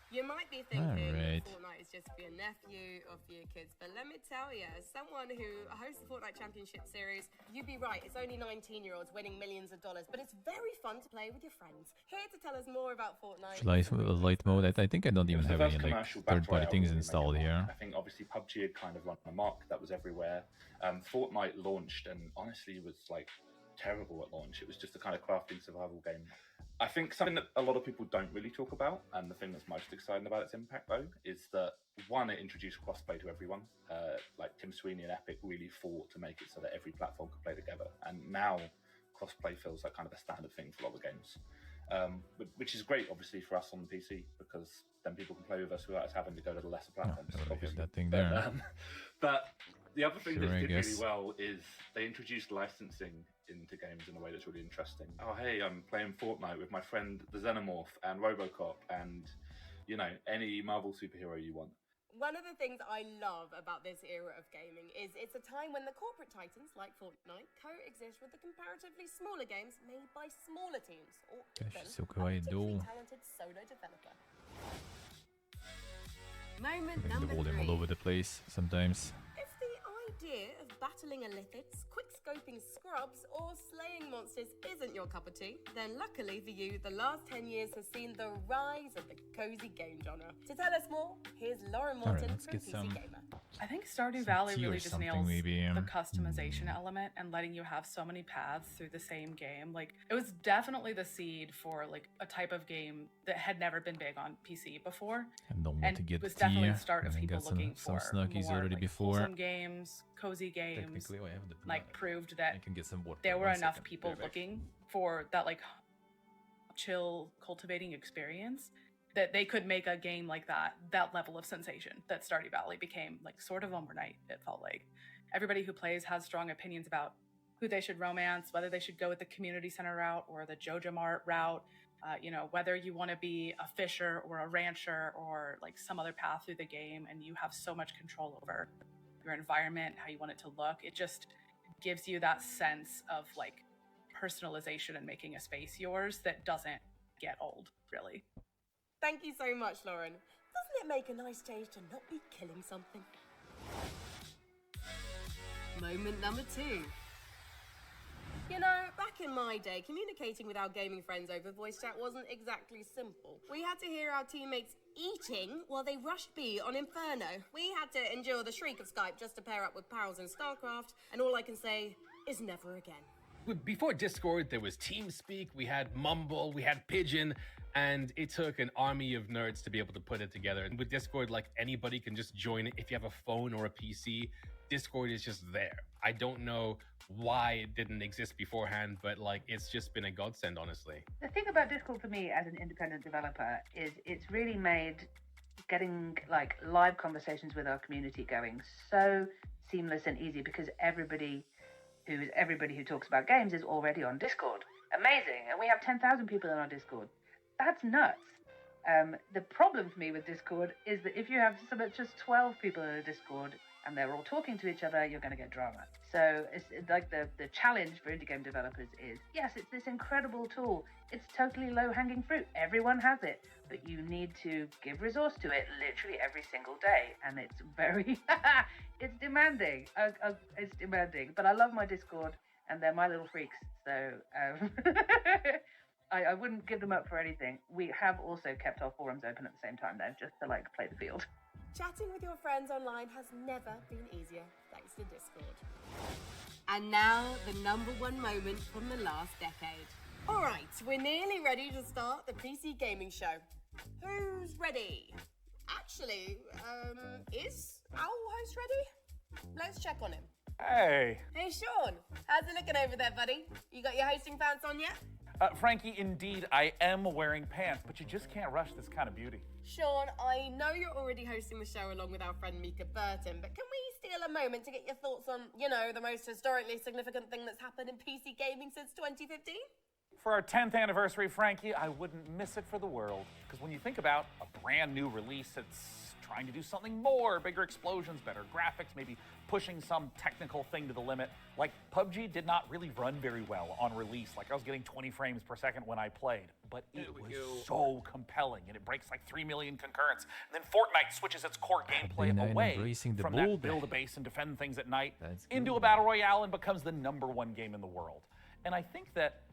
You might be thinking Alright. Fortnite is just for your nephew or for your kids, but let me tell you, as someone who hosts the Fortnite Championship Series, you'd be right, it's only 19-year-olds winning millions of dollars, but it's very fun to play with your friends. Here to tell us more about Fortnite... Light mode. I think I don't even It was have the any first like commercial battle third-party royale things really installed make it here. I think obviously PUBG had kind of run amok. That was everywhere. Fortnite launched and honestly was like terrible at launch. It was just a kind of crafting survival game. I think something that a lot of people don't really talk about, and the thing that's most exciting about its impact though, is that one, it introduced crossplay to everyone. Like Tim Sweeney and Epic really fought to make it so that every platform could play together, and now crossplay feels like kind of a standard thing for a lot of games. Which is great, obviously, for us on the PC, because then people can play with us without us having to go to the lesser platforms. Oh, obviously. that thing there. But the other thing Sure, that I did really guess. well is they introduced licensing into games in a way that's really interesting. Oh, hey, I'm playing Fortnite with my friend the Xenomorph and Robocop and, you know, any Marvel superhero you want. One of the things I love about this era of gaming is it's a time when the corporate titans like Fortnite coexist with the comparatively smaller games made by smaller teams or even så a kawaii particularly då. talented solo developer. Moment The number volume 3. all over the place sometimes. If the idea of battling illithids, quick-scoping scrubs, or slaying monsters isn't your cup of tea, then luckily for you, the last 10 years has seen the rise of the cozy game genre. To tell us more, here's Lauren Morton let's from get PC some- Gamer. I think Stardew Some Valley tea or really just something, nails maybe. the customization element and letting you have so many paths through the same game. Like, it was definitely the seed for like a type of game that had never been big on PC before. And don't want And to get it was tea. definitely the start of and I people got some looking for snuggies more already like, before. wholesome games, cozy games. Technically, I have the Like proved that I can get some water. there were One enough second. people Be right back. looking for that like chill cultivating experience that they could make a game like that level of sensation that Stardew Valley became like sort of overnight. It felt like everybody who plays has strong opinions about who they should romance, whether they should go with the community center route or the Joja Mart route. You know, whether you want to be a fisher or a rancher or like some other path through the game, and you have so much control over your environment, how you want it to look. It just gives you that sense of like personalization and making a space yours that doesn't get old, really. Thank you so much, Lauren. Doesn't it make a nice change to not be killing something? Moment number 2. You know, back in my day, communicating with our gaming friends over voice chat wasn't exactly simple. We had to hear our teammates eating while they rushed B on Inferno. We had to endure the shriek of Skype just to pair up with pals in StarCraft, and all I can say is never again. Before Discord, there was TeamSpeak, we had Mumble, we had Pigeon, and it took an army of nerds to be able to put it together. And with Discord, like anybody can just join it. If you have a phone or a PC, Discord is just there. I don't know why it didn't exist beforehand, but like it's just been a godsend, honestly. The thing about Discord for me as an independent developer is it's really made getting like live conversations with our community going so seamless and easy because everybody who talks about games is already on Discord. Amazing. And we have 10,000 people in our Discord. That's nuts. The problem for me with Discord is that if you have just 12 people in a Discord and they're all talking to each other, you're going to get drama. So it's like the challenge for indie game developers is, yes, it's this incredible tool. It's totally low-hanging fruit. Everyone has it. But you need to give resource to it literally every single day. And it's very, it's demanding. It's demanding. But I love my Discord and they're my little freaks. So I wouldn't give them up for anything. We have also kept our forums open at the same time though, just to like play the field. Chatting with your friends online has never been easier thanks to Discord. And now, the number 1 moment from the last decade. All right, we're nearly ready to start the PC gaming show. Who's ready? Actually, is our host ready? Let's check on him. Hey. Hey, Sean, how's it looking over there, buddy? You got your hosting pants on yet? Frankie, indeed, I am wearing pants, but you just can't rush this kind of beauty. Sean, I know you're already hosting the show along with our friend Mika Burton, but can we steal a moment to get your thoughts on, you know, the most historically significant thing that's happened in PC gaming since 2015? For our 10th anniversary, Frankie, I wouldn't miss it for the world. Because when you think about a brand new release, it's trying to do something more, bigger explosions, better graphics, maybe pushing some technical thing to the limit. Like, PUBG did not really run very well on release. Like, I was getting 20 frames per second when I played, but it was so compelling, and it breaks like 3 million concurrents. And then Fortnite switches its core gameplay away from that build a base and defend things at night into a battle royale and becomes the #1 game in the world. And I think that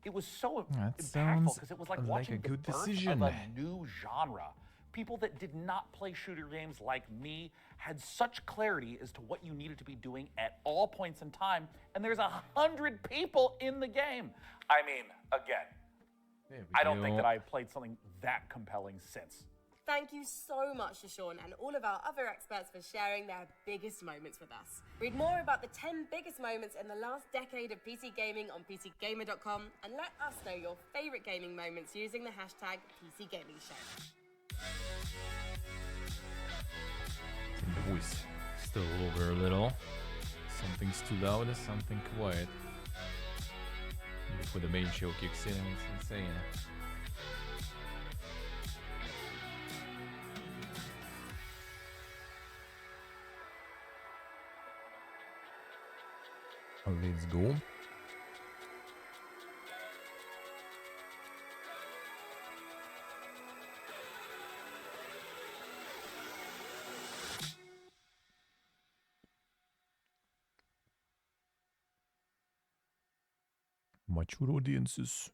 it was so impactful because it was like watching the birth of a new genre. People that did not play shooter games like me had such clarity as to what you needed to be doing at all points in time, and there's 100 people in the game. I mean, again, I don't think that I've played something that compelling since. Thank you so much to Sean and all of our other experts for sharing their biggest moments with us. Read more about the 10 biggest moments in the last decade of PC gaming on PCGamer.com and let us know your favorite gaming moments using the hashtag PCGamingShow. The voice still over a little. Something's too loud, something quiet. Before the main show kicks in, it's insane. Let's go. Mature audiences.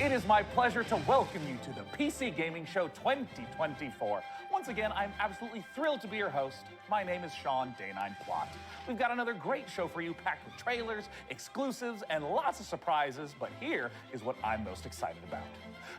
It is my pleasure to welcome you to the PC Gaming Show 2024. Once again, I'm absolutely thrilled to be your host. My name is Sean Day9 Plot. We've got another great show for you, packed with trailers, exclusives, and lots of surprises, but here is what I'm most excited about.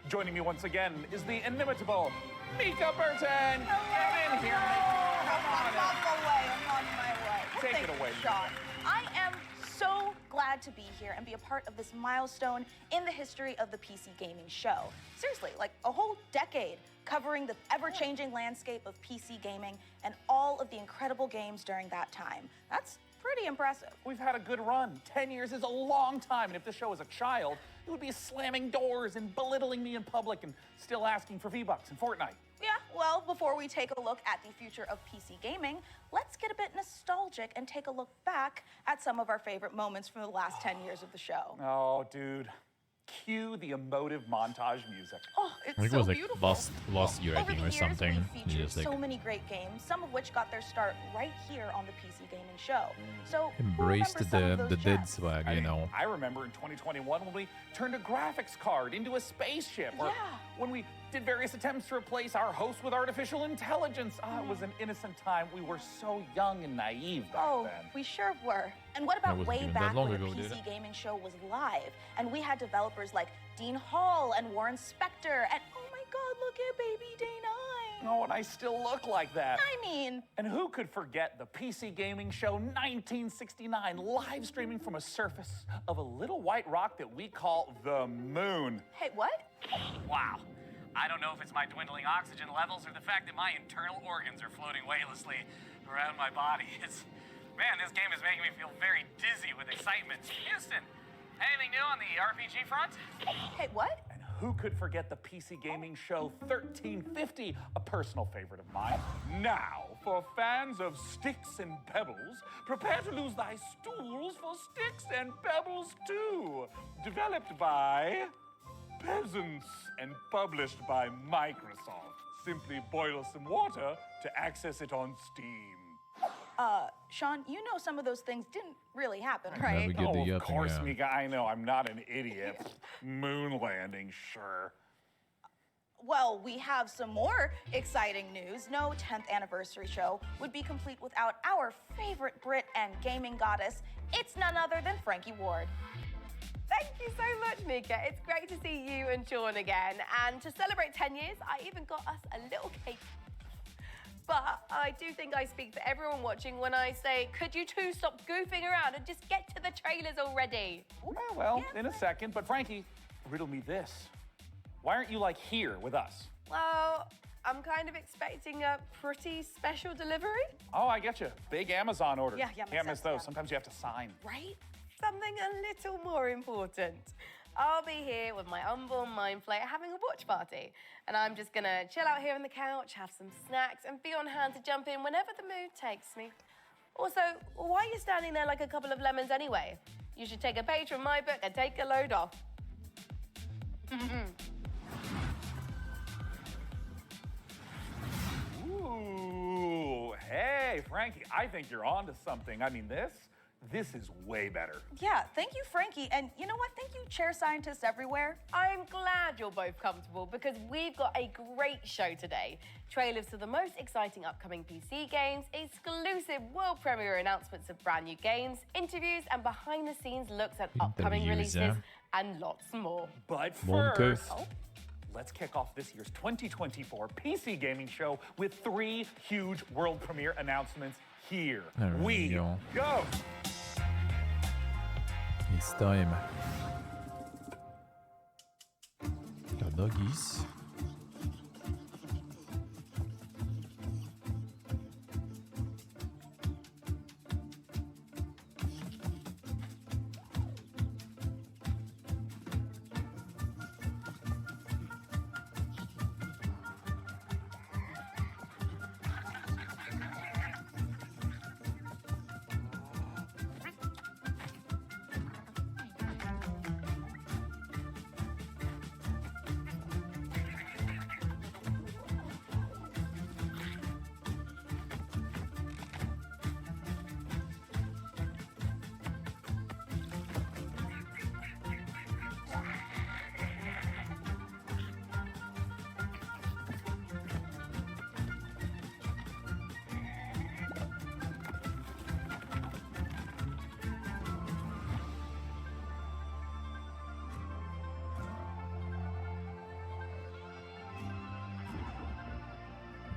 Joining me once again is the inimitable Mika Burton. Get in here, Mika. Come on in. I'm on my way. Take Thank it away, you, Sean. I am so glad to be here and be a part of this milestone in the history of the PC gaming show. Seriously, like a whole decade covering the ever-changing landscape of PC gaming and all of the incredible games during that time. That's pretty impressive. We've had a good run. 10 years is a long time, and if this show was a child, it would be slamming doors and belittling me in public and still asking for V-Bucks in Fortnite. Yeah, well, before we take a look at the future of PC gaming, let's get a bit nostalgic and take a look back at some of our favorite moments from the last 10 years of the show. Oh, dude. Cue the emotive montage music. Oh, it's I think so it was like beautiful. last year, I Over think, the or years, something. we've featured Just like so many great games, some of which got their start right here on the PC gaming show. So who embraced remembers some of the those dead gems? swag, I you mean, know. I remember in 2021 when we turned a graphics card into a spaceship, or Yeah. when we did various attempts to replace our host with artificial intelligence. It was an innocent time. We were so young and naive back Oh, then. we sure were. And what about wasn't way even that back long when the ago, PC dude. gaming show was live, and we had developers like Dean Hall and Warren Spector, and oh my God, look at Baby Day9. Oh, and I still look like that. I mean, And who could forget the PC Gaming Show 1969 live streaming from a surface of a little white rock that we call the moon? hey, what? Wow. I don't know if it's my dwindling oxygen levels or the fact that my internal organs are floating weightlessly around my body. Man, this game is making me feel very dizzy with excitement. Houston, anything new on the RPG front? Hey, what? And who could forget the PC Gaming Show 1350, a personal favorite of mine? Now, for fans of Sticks and Pebbles, prepare to lose thy stools for Sticks and Pebbles 2. Developed by peasants and published by Microsoft. Simply boil some water to access it on Steam. Sean, you know some of those things didn't really happen, Yeah, right? we get the Of course, yeah. Mika, I know I'm not an idiot. Moon landing, sure. Well, we have some more exciting news. No 10th anniversary show would be complete without our favorite Brit and gaming goddess. It's none other than Frankie Ward. Thank you so much, Mika. It's great to see you and Sean again. And to celebrate 10 years, I even got us a little cake. But I do think I speak for everyone watching when I say, could you two stop goofing around and just get to the trailers already? Well, in a second, but Frankie, riddle me this. Why aren't you like here with us? Well, I'm kind of expecting a pretty special delivery. Oh, I get you. Big Amazon order. Yeah, makes Can't miss sense, those. yeah. Sometimes you have to sign. Right? Something a little more important. I'll be here with my unborn mind flayer having a watch party. And I'm just gonna chill out here on the couch, have some snacks, and be on hand to jump in whenever the mood takes me. Also, why are you standing there like a couple of lemons anyway? You should take a page from my book and take a load off. Ooh, hey, Frankie, I think you're onto something. I mean, this is way better. Yeah, thank you, Frankie. And you know what? Thank you, chair scientists everywhere. I'm glad you're both comfortable because we've got a great show today. Trailers to the most exciting upcoming PC games, exclusive world premiere announcements of brand new games, interviews, and behind-the-scenes looks at upcoming Interviews, releases, yeah. and lots more. But Monkey. first, let's kick off this year's 2024 PC gaming show with 3 huge world premiere announcements. Here There we go. It's time. Got doggies.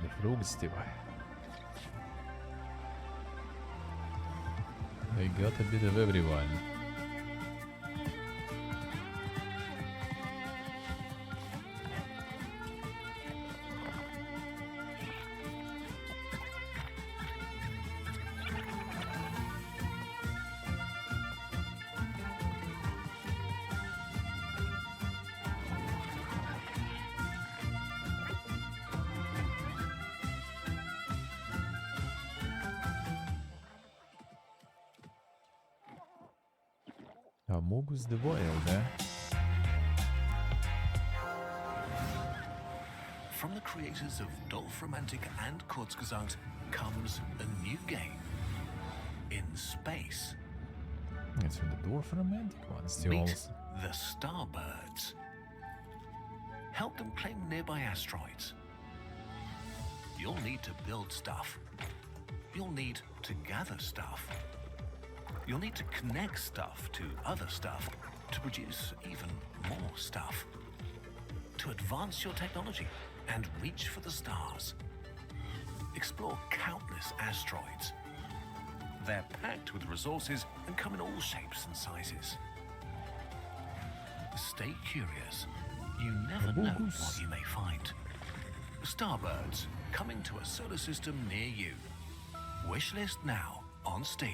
De vroegste. They got a bit of everyone. Amogus the Wild, eh? From the creators of Dolph-Romantic and Kurzgesagt comes a new game in space. It's from the Dwarf Romantic ones. Still Meet the Starbirds. Help them claim nearby asteroids. You'll need to build stuff. You'll need to gather stuff. You'll need to connect stuff to other stuff to produce even more stuff. To advance your technology and reach for the stars. Explore countless asteroids. They're packed with resources and come in all shapes and sizes. Stay curious. You never know what you may find. Starbirds, coming to a solar system near you. Wishlist now on Steam.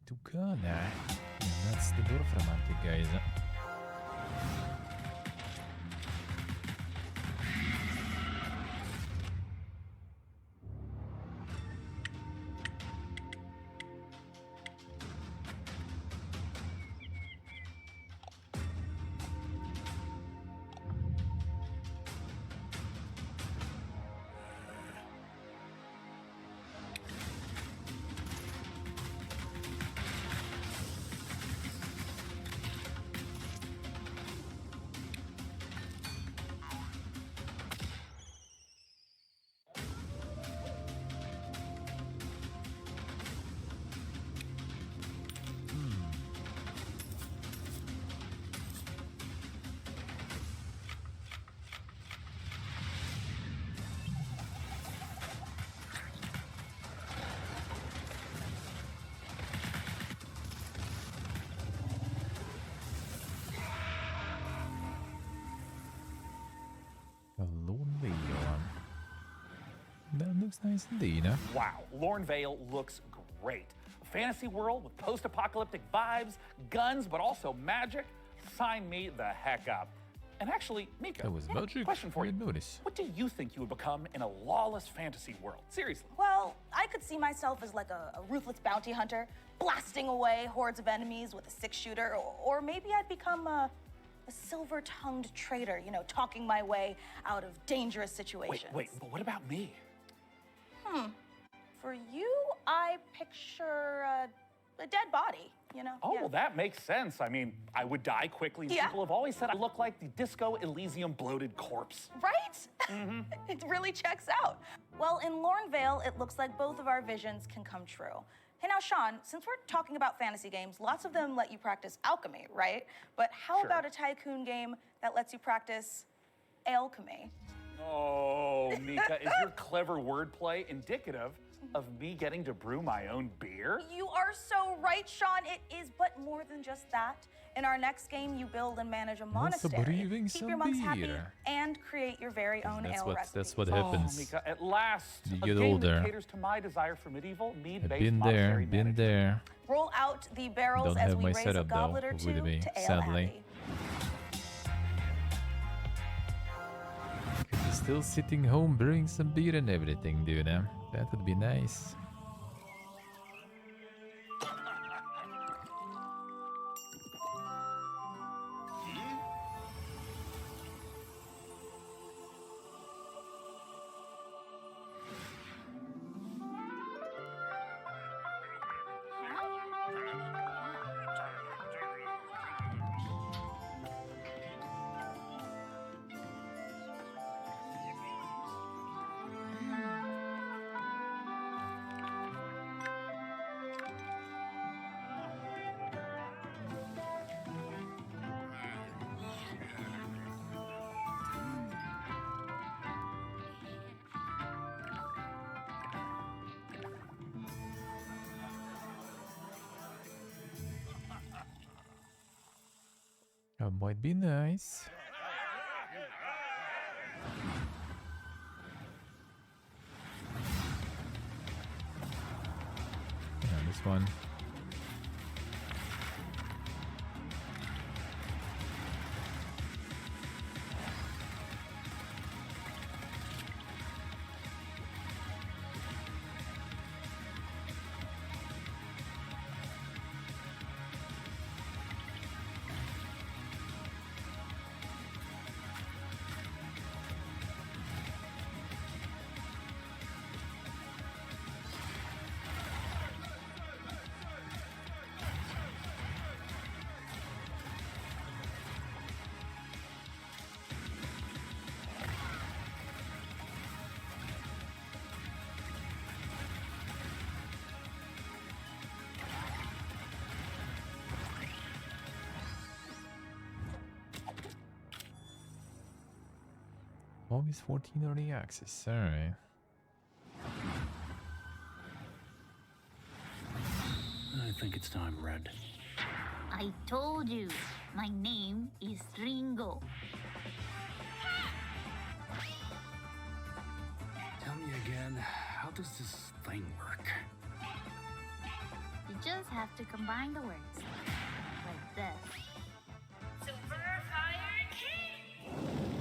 Tucana. And that's the Dwarf Romantic, guys. looks nice indeed, huh? Wow, Lornvale looks great. A fantasy world with post-apocalyptic vibes, guns, but also magic. Sign me the heck up. And actually, Mika, That was magic. question for I you. didn't notice. What do you think you would become in a lawless fantasy world? Seriously. Well, I could see myself as like a ruthless bounty hunter, blasting away hordes of enemies with a six-shooter, or maybe I'd become a silver-tongued traitor, you know, talking my way out of dangerous situations. Wait, but what about me? For you, I picture a dead body, you know? Oh, Yeah. well, that makes sense. I mean, I would die quickly. Yeah. People have always said I look like the Disco Elysium bloated corpse. Right? It really checks out. Well, in Lornvale, it looks like both of our visions can come true. Hey, now, Sean, since we're talking about fantasy games, lots of them let you practice alchemy, right? But how Sure. about a tycoon game that lets you practice alchemy? Oh, Mika, is your clever wordplay indicative of me getting to brew my own beer? You are so right, Sean. It is but more than just that. In our next game, you build and manage a monastery. brewing Keep some your monks happy beer. and create your very own That's ale what recipe. that's what Oh, happens. Mika, at last, You a get game older. that caters to my desire for medieval, I've mead-based been there, monastery been management. there. Roll out the barrels Don't as have we my raise a setup, though, goblet or with two me, to Ale sadly. Abbey. Could be still sitting home brewing some beer and everything, dude. That would be nice. That might be nice. Yeah, this one. August 14 early access. Alright. I think it's time, Red. I told you, my name is Ringo. Tell me again, how does this thing work? You just have to combine the words. Like this. Super Fire King!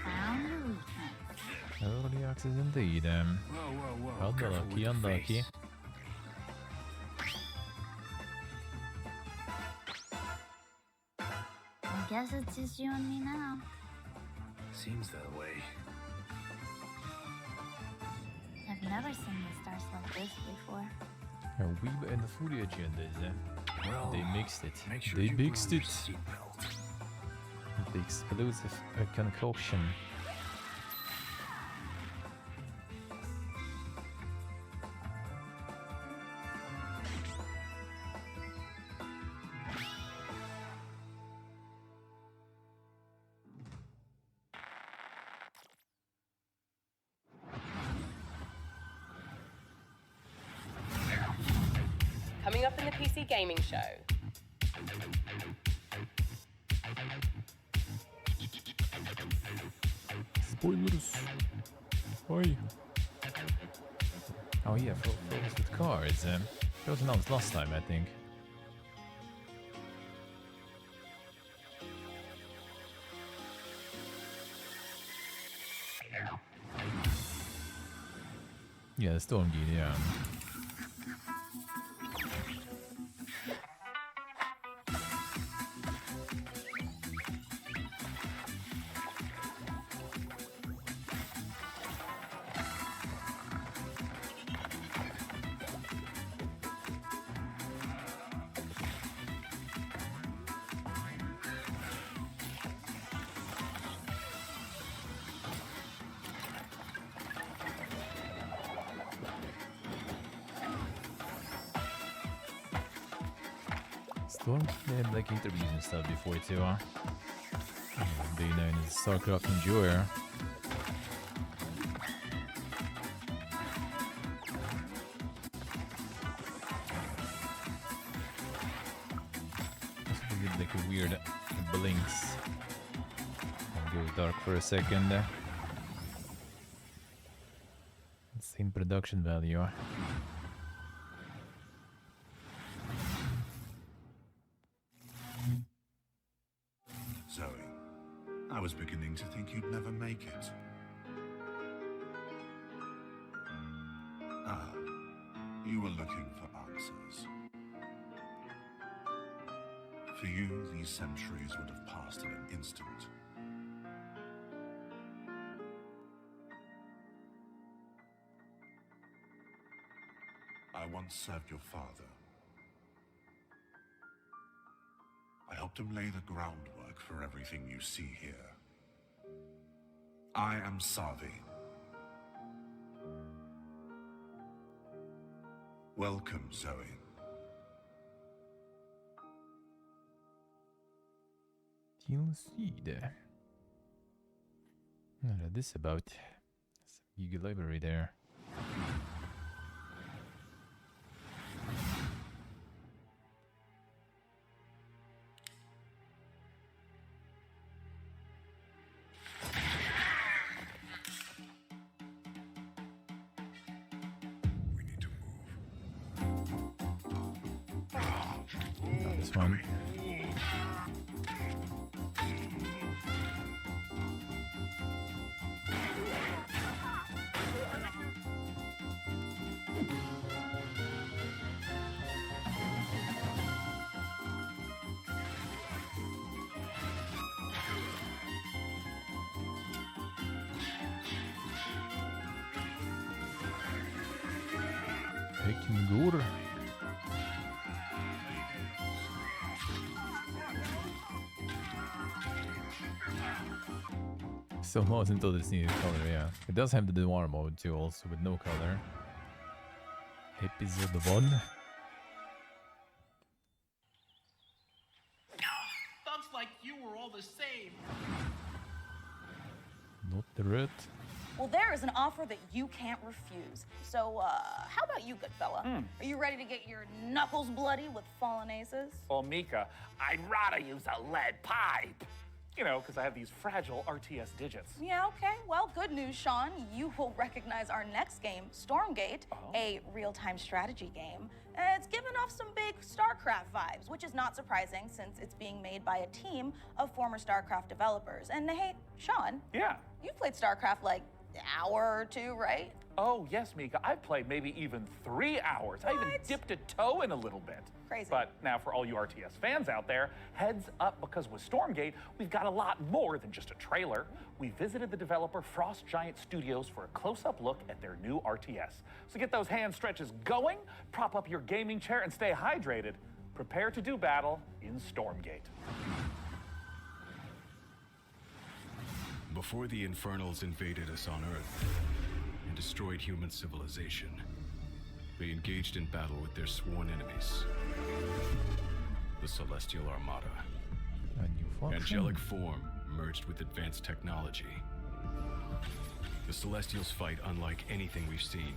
Found the weakness. Early access indeed. Whoa. Careful with Unlucky, the unlucky. face. I guess it's just you and me now. Seems that way. I've never seen the stars like this before. We and the food agendas. Well, They mixed it. make sure They you mixed wear it. your seatbelt. The explosive concoction. Coming up in the PC Gaming Show. Spoilers. Why? Oh yeah, focus with cards. That was announced last time, I think. Yeah, the Stormgate, yeah. Storm, they had like interviews and stuff before too, huh? Being known as StarCraft enjoyer. Also did like a weird blinks and goes dark for a second. Insane production value. Huh? Zoe, I was beginning to think you'd never make it. Ah, you were looking for answers. For you, these centuries would have passed in an instant. I once served your father. I helped him lay the groundwork for everything you see here. I am Savi. Welcome, Zoe. You'll see there. What is this about? Some Giga library there. This one. Peking Gur. So wasn't until this needed color, yeah. It does have the noir mode too, also with no color. Episode 1. Thugs like you were all the same. Not the red. Well, there is an offer that you can't refuse. So, how about you, good fella? Are you ready to get your knuckles bloody with fallen aces? Well, Mika, I'd rather use a lead pipe. You know, because I have these fragile RTS digits. Yeah, okay. Well, good news, Sean. You will recognize our next game, Stormgate, a real-time strategy game. It's given off some big StarCraft vibes, which is not surprising since it's being made by a team of former StarCraft developers. And hey, Sean. Yeah. You've played StarCraft like an hour or two, right? Oh, yes, Mika. I've played maybe even 3 hours. I even dipped a toe in a little bit. Crazy. But now for all you RTS fans out there, heads up, because with Stormgate, we've got a lot more than just a trailer. We visited the developer Frost Giant Studios for a close-up look at their new RTS. So get those hand stretches going, prop up your gaming chair, and stay hydrated. Prepare to do battle in Stormgate. Before the Infernals invaded us on Earth and destroyed human civilization, they engaged in battle with their sworn enemies, the Celestial Armada. Angelic form merged with advanced technology. The Celestials fight unlike anything we've seen,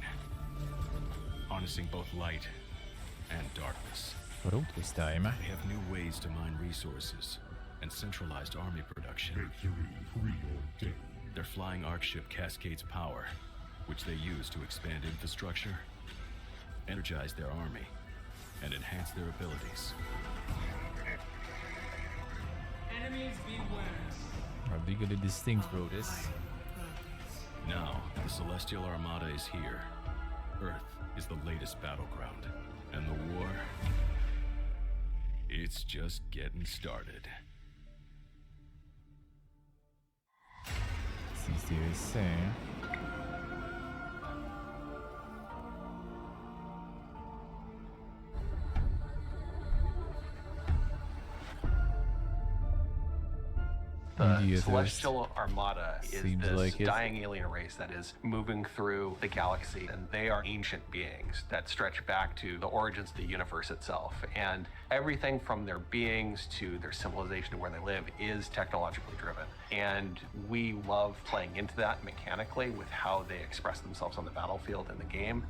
harnessing both light and darkness. This time. They have new ways to mine resources and centralized army production. Victory preordained. Their flying arc ship cascades power, which they use to expand infrastructure, energize their army, and enhance their abilities. Enemies beware. Are legally distinct, bro. This. Now, the Celestial Armada is here. Earth is the latest battleground, and the war, it's just getting started. Since they say. The Celestial Armada is this like dying alien race that is moving through the galaxy, and they are ancient beings that stretch back to the origins of the universe itself. And everything from their beings to their civilization to where they live is technologically driven. And we love playing into that mechanically with how they express themselves on the battlefield in the game.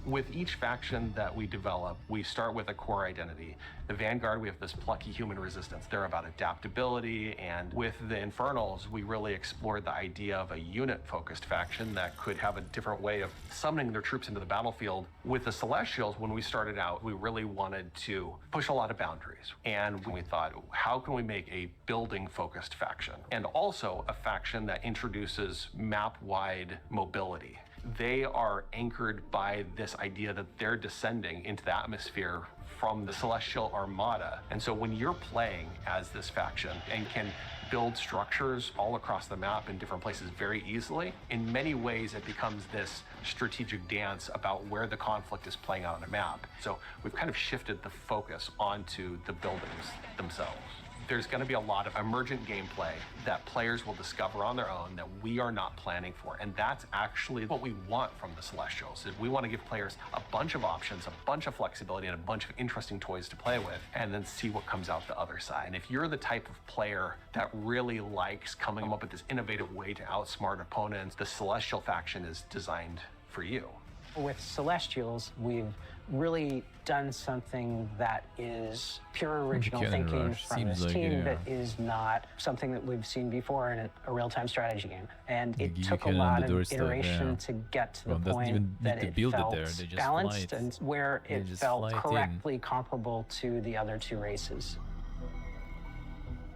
With each faction that we develop, we start with a core identity. The Vanguard, we have this plucky human resistance. They're about adaptability, and with the Infernals, we really explored the idea of a unit-focused faction that could have a different way of summoning their troops into the battlefield. With the Celestials, when we started out, we really wanted to push a lot of boundaries. And we thought, how can we make a building-focused faction? And also a faction that introduces map-wide mobility. They are anchored by this idea that they're descending into the atmosphere from the Celestial Armada. And so when you're playing as this faction and can build structures all across the map in different places very easily, in many ways it becomes this strategic dance about where the conflict is playing out on a map. So we've kind of shifted the focus onto the buildings themselves. There's going to be a lot of emergent gameplay that players will discover on their own that we are not planning for. And that's actually what we want from the Celestials. Is we want to give players a bunch of options, a bunch of flexibility, and a bunch of interesting toys to play with, and then see what comes out the other side. And if you're the type of player that really likes coming up with this innovative way to outsmart opponents, the Celestial faction is designed for you. With Celestials, we've really done something that is pure original thinking from this team that is not something that we've seen before in a real-time strategy game. And it took a lot of iteration to get to the point that it felt balanced and where it felt correctly comparable to the other two races.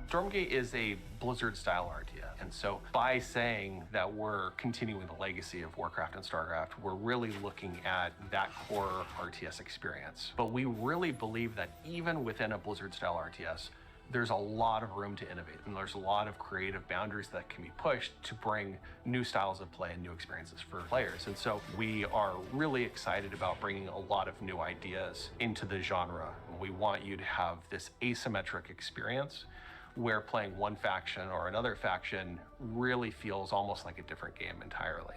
Stormgate is a Blizzard-style RTS, and so by saying that we're continuing the legacy of Warcraft and StarCraft, we're really looking at that core RTS experience. But we really believe that even within a Blizzard-style RTS, there's a lot of room to innovate, and there's a lot of creative boundaries that can be pushed to bring new styles of play and new experiences for players. And so we are really excited about bringing a lot of new ideas into the genre. We want you to have this asymmetric experience where playing one faction or another faction really feels almost like a different game entirely.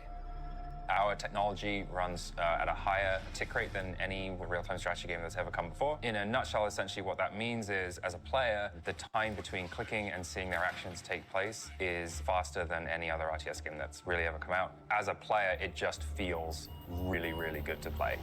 Our technology runs at a higher tick rate than any real-time strategy game that's ever come before. In a nutshell, essentially what that means is, as a player, the time between clicking and seeing their actions take place is faster than any other RTS game that's really ever come out. As a player, it just feels really, really good to play.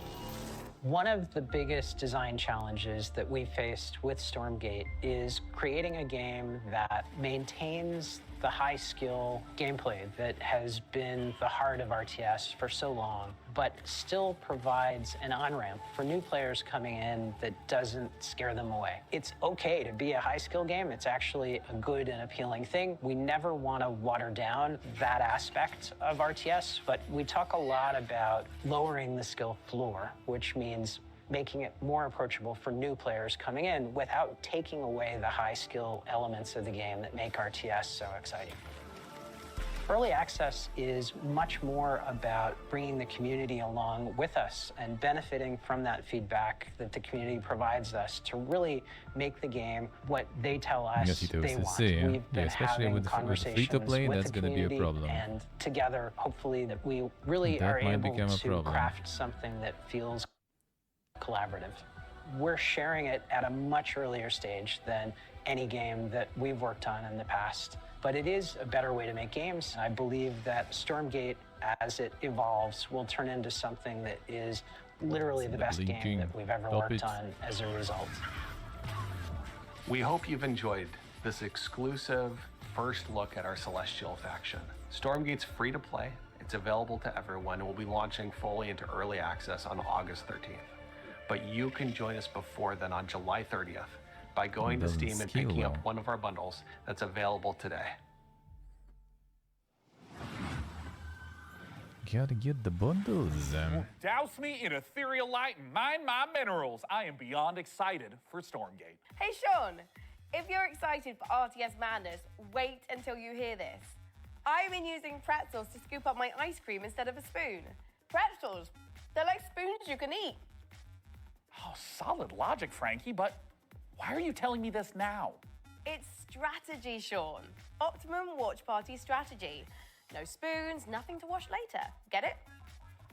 One of the biggest design challenges that we faced with Stormgate is creating a game that maintains the high-skill gameplay that has been the heart of RTS for so long, but still provides an on-ramp for new players coming in that doesn't scare them away. It's okay to be a high-skill game. It's actually a good and appealing thing. We never want to water down that aspect of RTS, but we talk a lot about lowering the skill floor, which means making it more approachable for new players coming in without taking away the high skill elements of the game that make RTS so exciting. Early access is much more about bringing the community along with us and benefiting from that feedback that the community provides us to really make the game what they tell us they want. We've been having conversations free-to-play, with that's the going to be a community, problem. and together, hopefully, that we really are able to craft something that feels collaborative. We're sharing it at a much earlier stage than any game that we've worked on in the past, but it is a better way to make games. I believe that Stormgate, as it evolves, will turn into something that is literally the best game that we've ever worked on as a result. We hope you've enjoyed this exclusive first look at our Celestial faction. Stormgate's free to play, it's available to everyone, and we'll be launching fully into early access on August 13th. But you can join us before then on July 30th by going to Steam and picking up one of our bundles that's available today. Gotta get the bundles. Douse me in ethereal light and mine my minerals. I am beyond excited for Stormgate. Hey, Sean, if you're excited for RTS Madness, wait until you hear this. I've been using pretzels to scoop up my ice cream instead of a spoon. Pretzels, they're like spoons you can eat. Oh, solid logic, Frankie, but why are you telling me this now? It's strategy, Sean. Optimum watch party strategy. No spoons, nothing to wash later. Get it?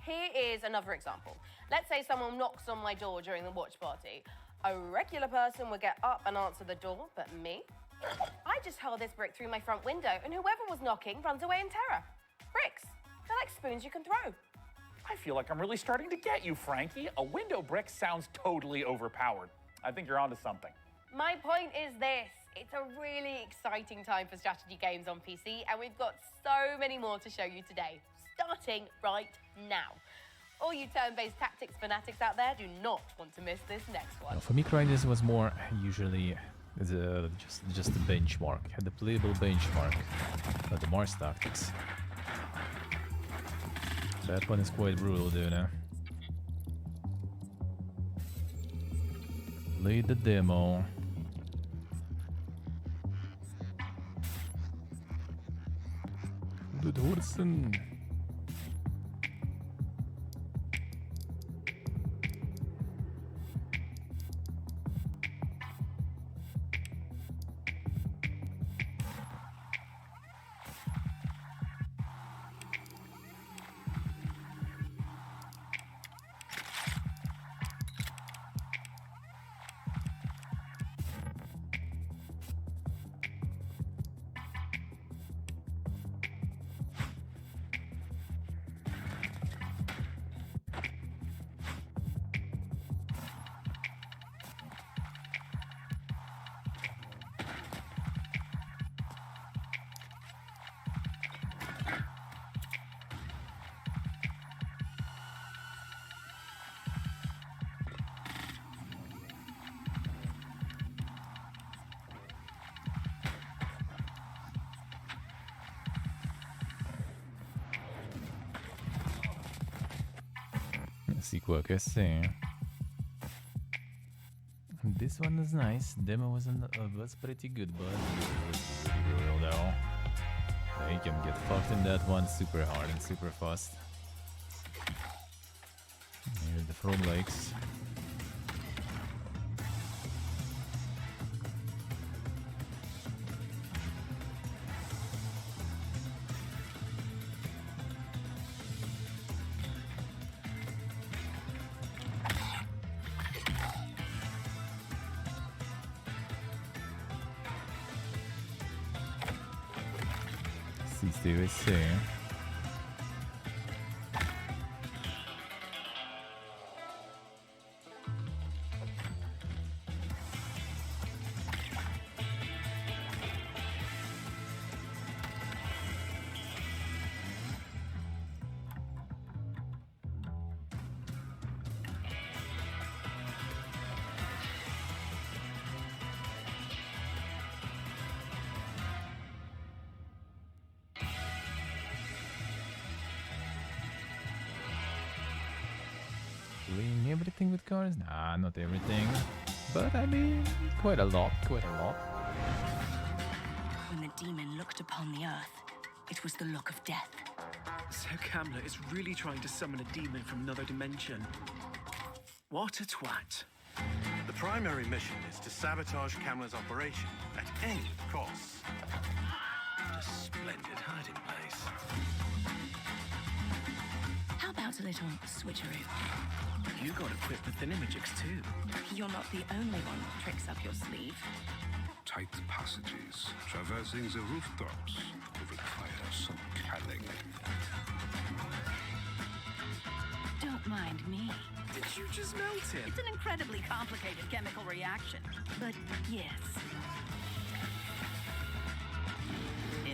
Here is another example. Let's say someone knocks on my door during the watch party. A regular person would get up and answer the door, but me? I just hurl this brick through my front window and whoever was knocking runs away in terror. Bricks, they're like spoons you can throw. I feel like I'm really starting to get you, Frankie. A window brick sounds totally overpowered. I think you're onto something. My point is this. It's a really exciting time for strategy games on PC, and we've got so many more to show you today, starting right now. All you turn-based tactics fanatics out there do not want to miss this next one. For me, Crisis was more usually just a benchmark, the playable benchmark, not the Mars tactics. That one is quite brutal, dude. Play the demo. The Horsen. Si quoi que c'est. This one is nice. Demo was pretty good, but it was really brutal though. You can get fucked in that one super hard and super fast. Here's the frog legs. USA. Doing everything with cars? Nah, not everything. But I mean, quite a lot, quite a lot. When the demon looked upon the earth, it was the look of death. So Camlet is really trying to summon a demon from another dimension. What a twat. The primary mission is to sabotage Camlet's operation at any cost. What a splendid hiding place. How about a little switcheroo? You got equipped with thinamagics too. You're not the only one with tricks up your sleeve. Tight passages traversing the rooftops require some cunning. Don't mind me. Did you just melt him? It's an incredibly complicated chemical reaction. But yes.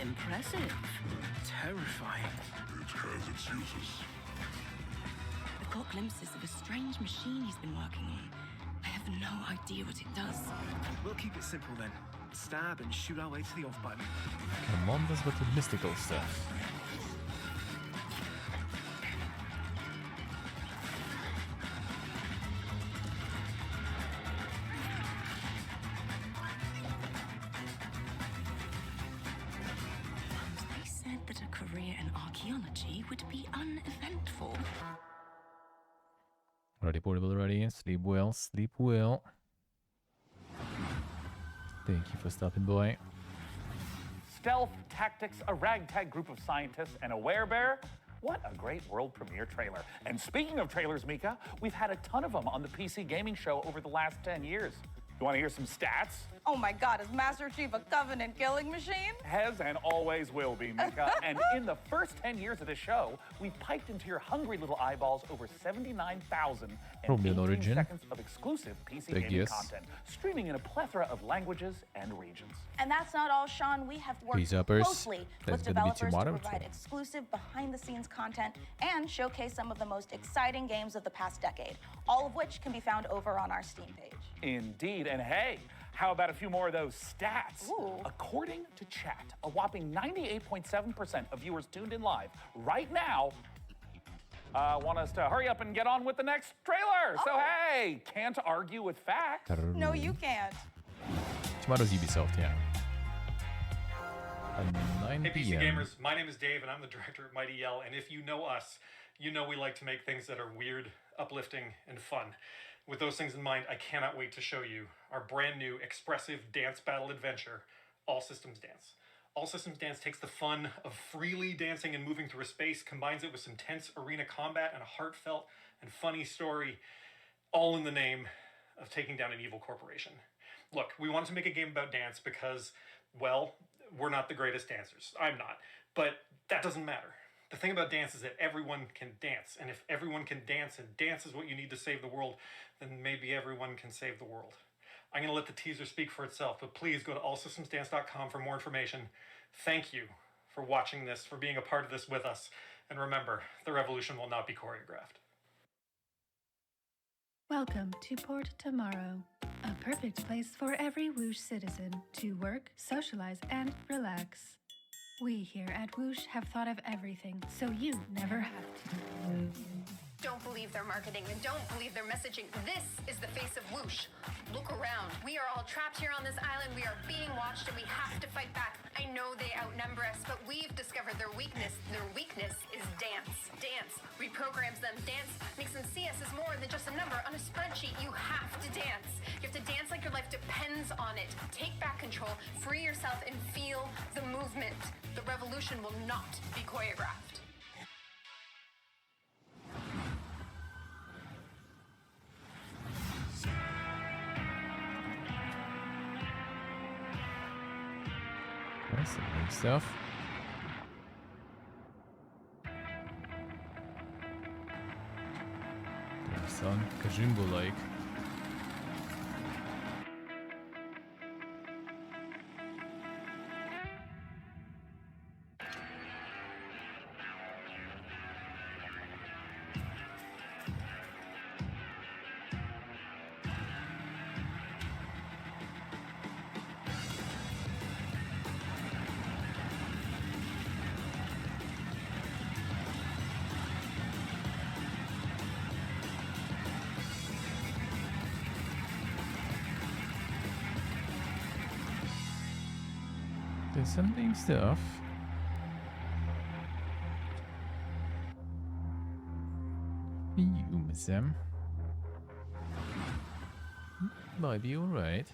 Impressive. Terrifying. It has its uses. I've caught glimpses of a strange machine he's been working on. I have no idea what it does. We'll keep it simple then. Stab and shoot our way to the off button. Come on, that's with the mystical stuff. They said that a career in archaeology would be uneventful. Ready, portable, ready. Sleep well, sleep well. Thank you for stopping by. Stealth Tactics, a ragtag group of scientists, and a werebear. What a great world premiere trailer. And speaking of trailers, Mika, we've had a ton of them on the PC gaming show over the last 10 years. You want to hear some stats? Oh my God, is Master Chief a Covenant killing machine? Has and always will be, Mika. And in the first 10 years of this show, we've piped into your hungry little eyeballs over 79,018 seconds of exclusive PC gaming content, streaming in a plethora of languages and regions. And that's not all, Sean. We have worked Peace uppers. closely That's with gonna be developers to tomorrow, provide too. exclusive behind-the-scenes content and showcase some of the most exciting games of the past decade, all of which can be found over on our Steam page. Indeed. And hey, how about a few more of those stats? Ooh. According to chat, a whopping 98.7% of viewers tuned in live right now want us to hurry up and get on with the next trailer. So hey, can't argue with facts. No, you can't. Tomorrow's Ubisoft, yeah. At 9 Hey, PC p.m. gamers, my name is Dave, and I'm the director at Mighty Yell. And if you know us, you know we like to make things that are weird, uplifting, and fun. With those things in mind, I cannot wait to show you our brand new expressive dance battle adventure, All Systems Dance. All Systems Dance takes the fun of freely dancing and moving through a space, combines it with some tense arena combat and a heartfelt and funny story, all in the name of taking down an evil corporation. Look, we wanted to make a game about dance because, well, we're not the greatest dancers. I'm not. But that doesn't matter. The thing about dance is that everyone can dance. And if everyone can dance, and dance is what you need to save the world, then maybe everyone can save the world. I'm going to let the teaser speak for itself, but please go to allsystemsdance.com for more information. Thank you for watching this, for being a part of this with us. And remember, the revolution will not be choreographed. Welcome to Port Tomorrow, a perfect place for every Whoosh citizen to work, socialize, and relax. We here at Whoosh have thought of everything, so you never have to. Don't believe their marketing and don't believe their messaging. This is the face of Whoosh. Look around. We are all trapped here on this island. We are being watched and we have to fight back. I know they outnumber us, but we've discovered their weakness. Their weakness is dance. Dance reprograms them. Dance makes them see us as more than just a number on a spreadsheet. You have to dance. You have to dance like your life depends on it. Take back control, free yourself, and feel the movement. The revolution will not be choreographed. That's some big stuff. Son, Kajimbo-like. There's some big stuff. You, Miss Sam. Might be alright.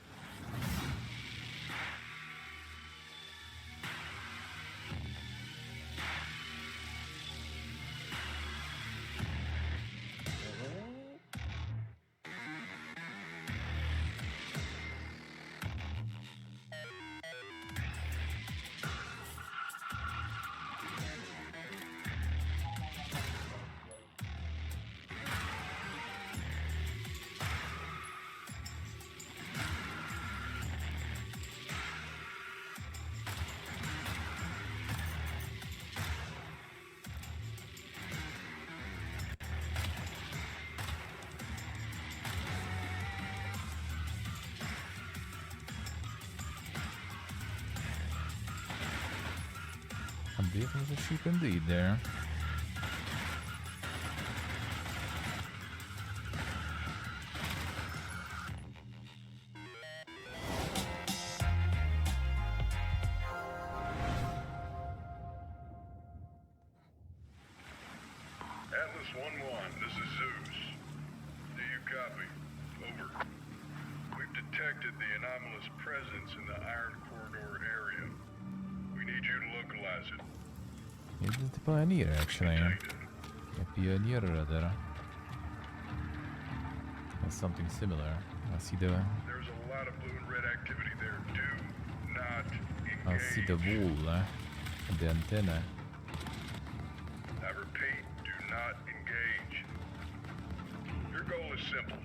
Bit of a sheep indeed there. Atlas 1-1, this is Zeus. Do you copy? Over. We've detected the anomalous presence in the Iron Corridor area. We need you to localize it. It's the Pioneer, actually. A Pioneer radar. That's something similar. I see the... There's a lot of blue and red activity there. Do not I engage. see the wall, the antenna. I repeat, do not engage. Your goal is simple.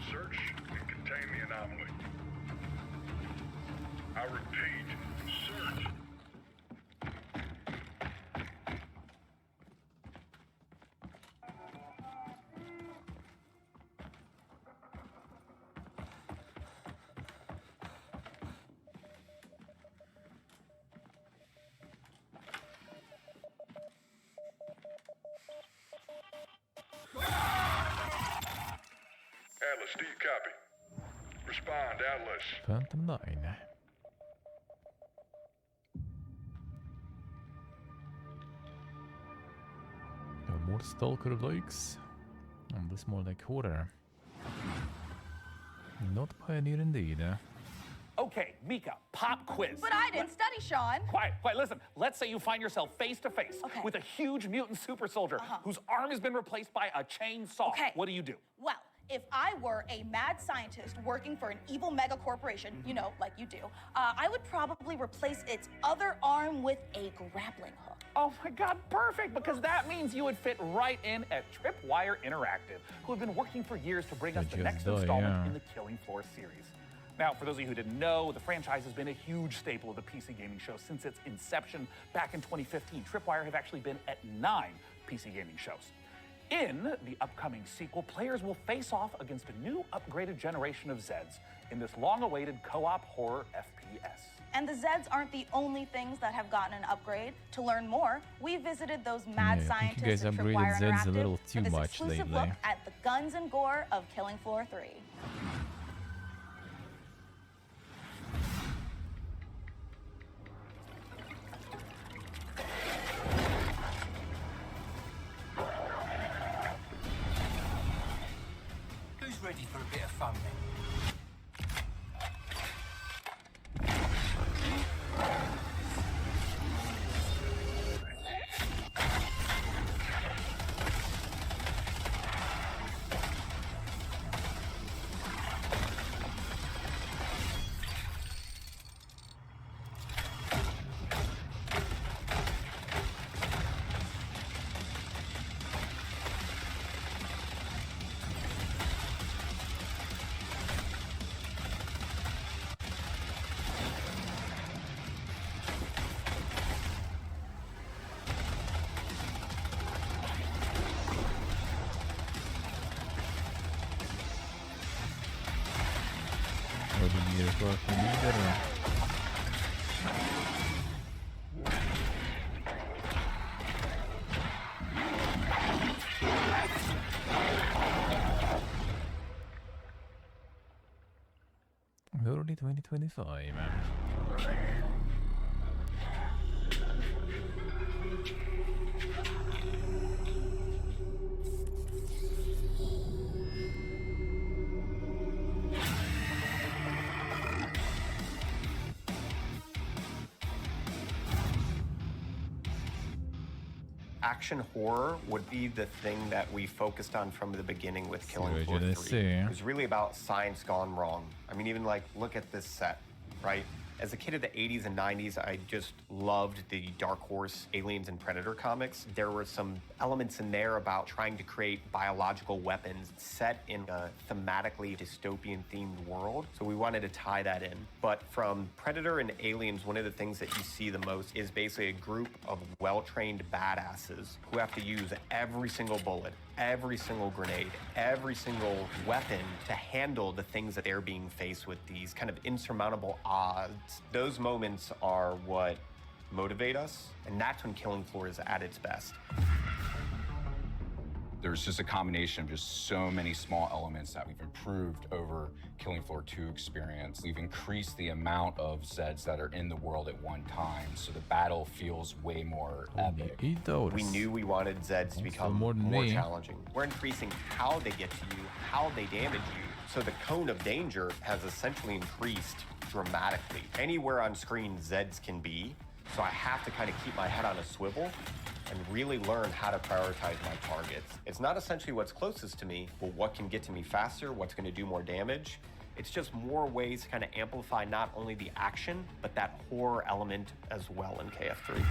Search and contain the anomaly. I repeat, search. Atlas, do you copy? Respond, Atlas. Phantom 9. More Stalker likes. And this more like horror. Not Pioneer indeed. Okay, Mika, pop quiz. But I didn't study, Sean. Quiet, listen. Let's say you find yourself face to face with a huge mutant super soldier whose arm has been replaced by a chainsaw. Okay. What do you do? Well, if I were a mad scientist working for an evil mega corporation, you know, like you do, I would probably replace its other arm with a grappling hook. Oh my God, perfect, because that means you would fit right in at Tripwire Interactive, who have been working for years to bring us the next installment in the Killing Floor series. Now, for those of you who didn't know, the franchise has been a huge staple of the PC gaming show since its inception back in 2015. Tripwire have actually been at 9 PC gaming shows. In the upcoming sequel, players will face off against a new upgraded generation of Zeds in this long-awaited co-op horror FPS. And the Zeds aren't the only things that have gotten an upgrade. To learn more, we visited those mad scientists you guys at upgraded Tripwire Zeds Interactive a little too for this much exclusive lately. look at the guns and gore of Killing Floor 3. Who's ready for a bit of fun then? Vad det ger för att vidare. Early 2025. Action horror would be the thing that we focused on from the beginning with Killing Floor 3. see. It was really about science gone wrong. I mean, even like, look at this set, right? As a kid of the 80s and 90s, I just loved the Dark Horse Aliens and Predator comics. There were some elements in there about trying to create biological weapons set in a thematically dystopian themed world. So we wanted to tie that in. But from Predator and Aliens, one of the things that you see the most is basically a group of well-trained badasses who have to use every single bullet, every single grenade, every single weapon to handle the things that they're being faced with, these kind of insurmountable odds. Those moments are what motivate us, and that's when Killing Floor is at its best. There's just a combination of just so many small elements that we've improved over Killing Floor 2 experience. We've increased the amount of Zeds that are in the world at one time, so the battle feels way more epic. We knew we wanted Zeds to become more challenging. We're increasing how they get to you, how they damage you, so the cone of danger has essentially increased dramatically. Anywhere on screen Zeds can be, so I have to kind of keep my head on a swivel and really learn how to prioritize my targets. It's not essentially what's closest to me, but what can get to me faster, what's going to do more damage. It's just more ways to kind of amplify not only the action, but that horror element as well in KF3.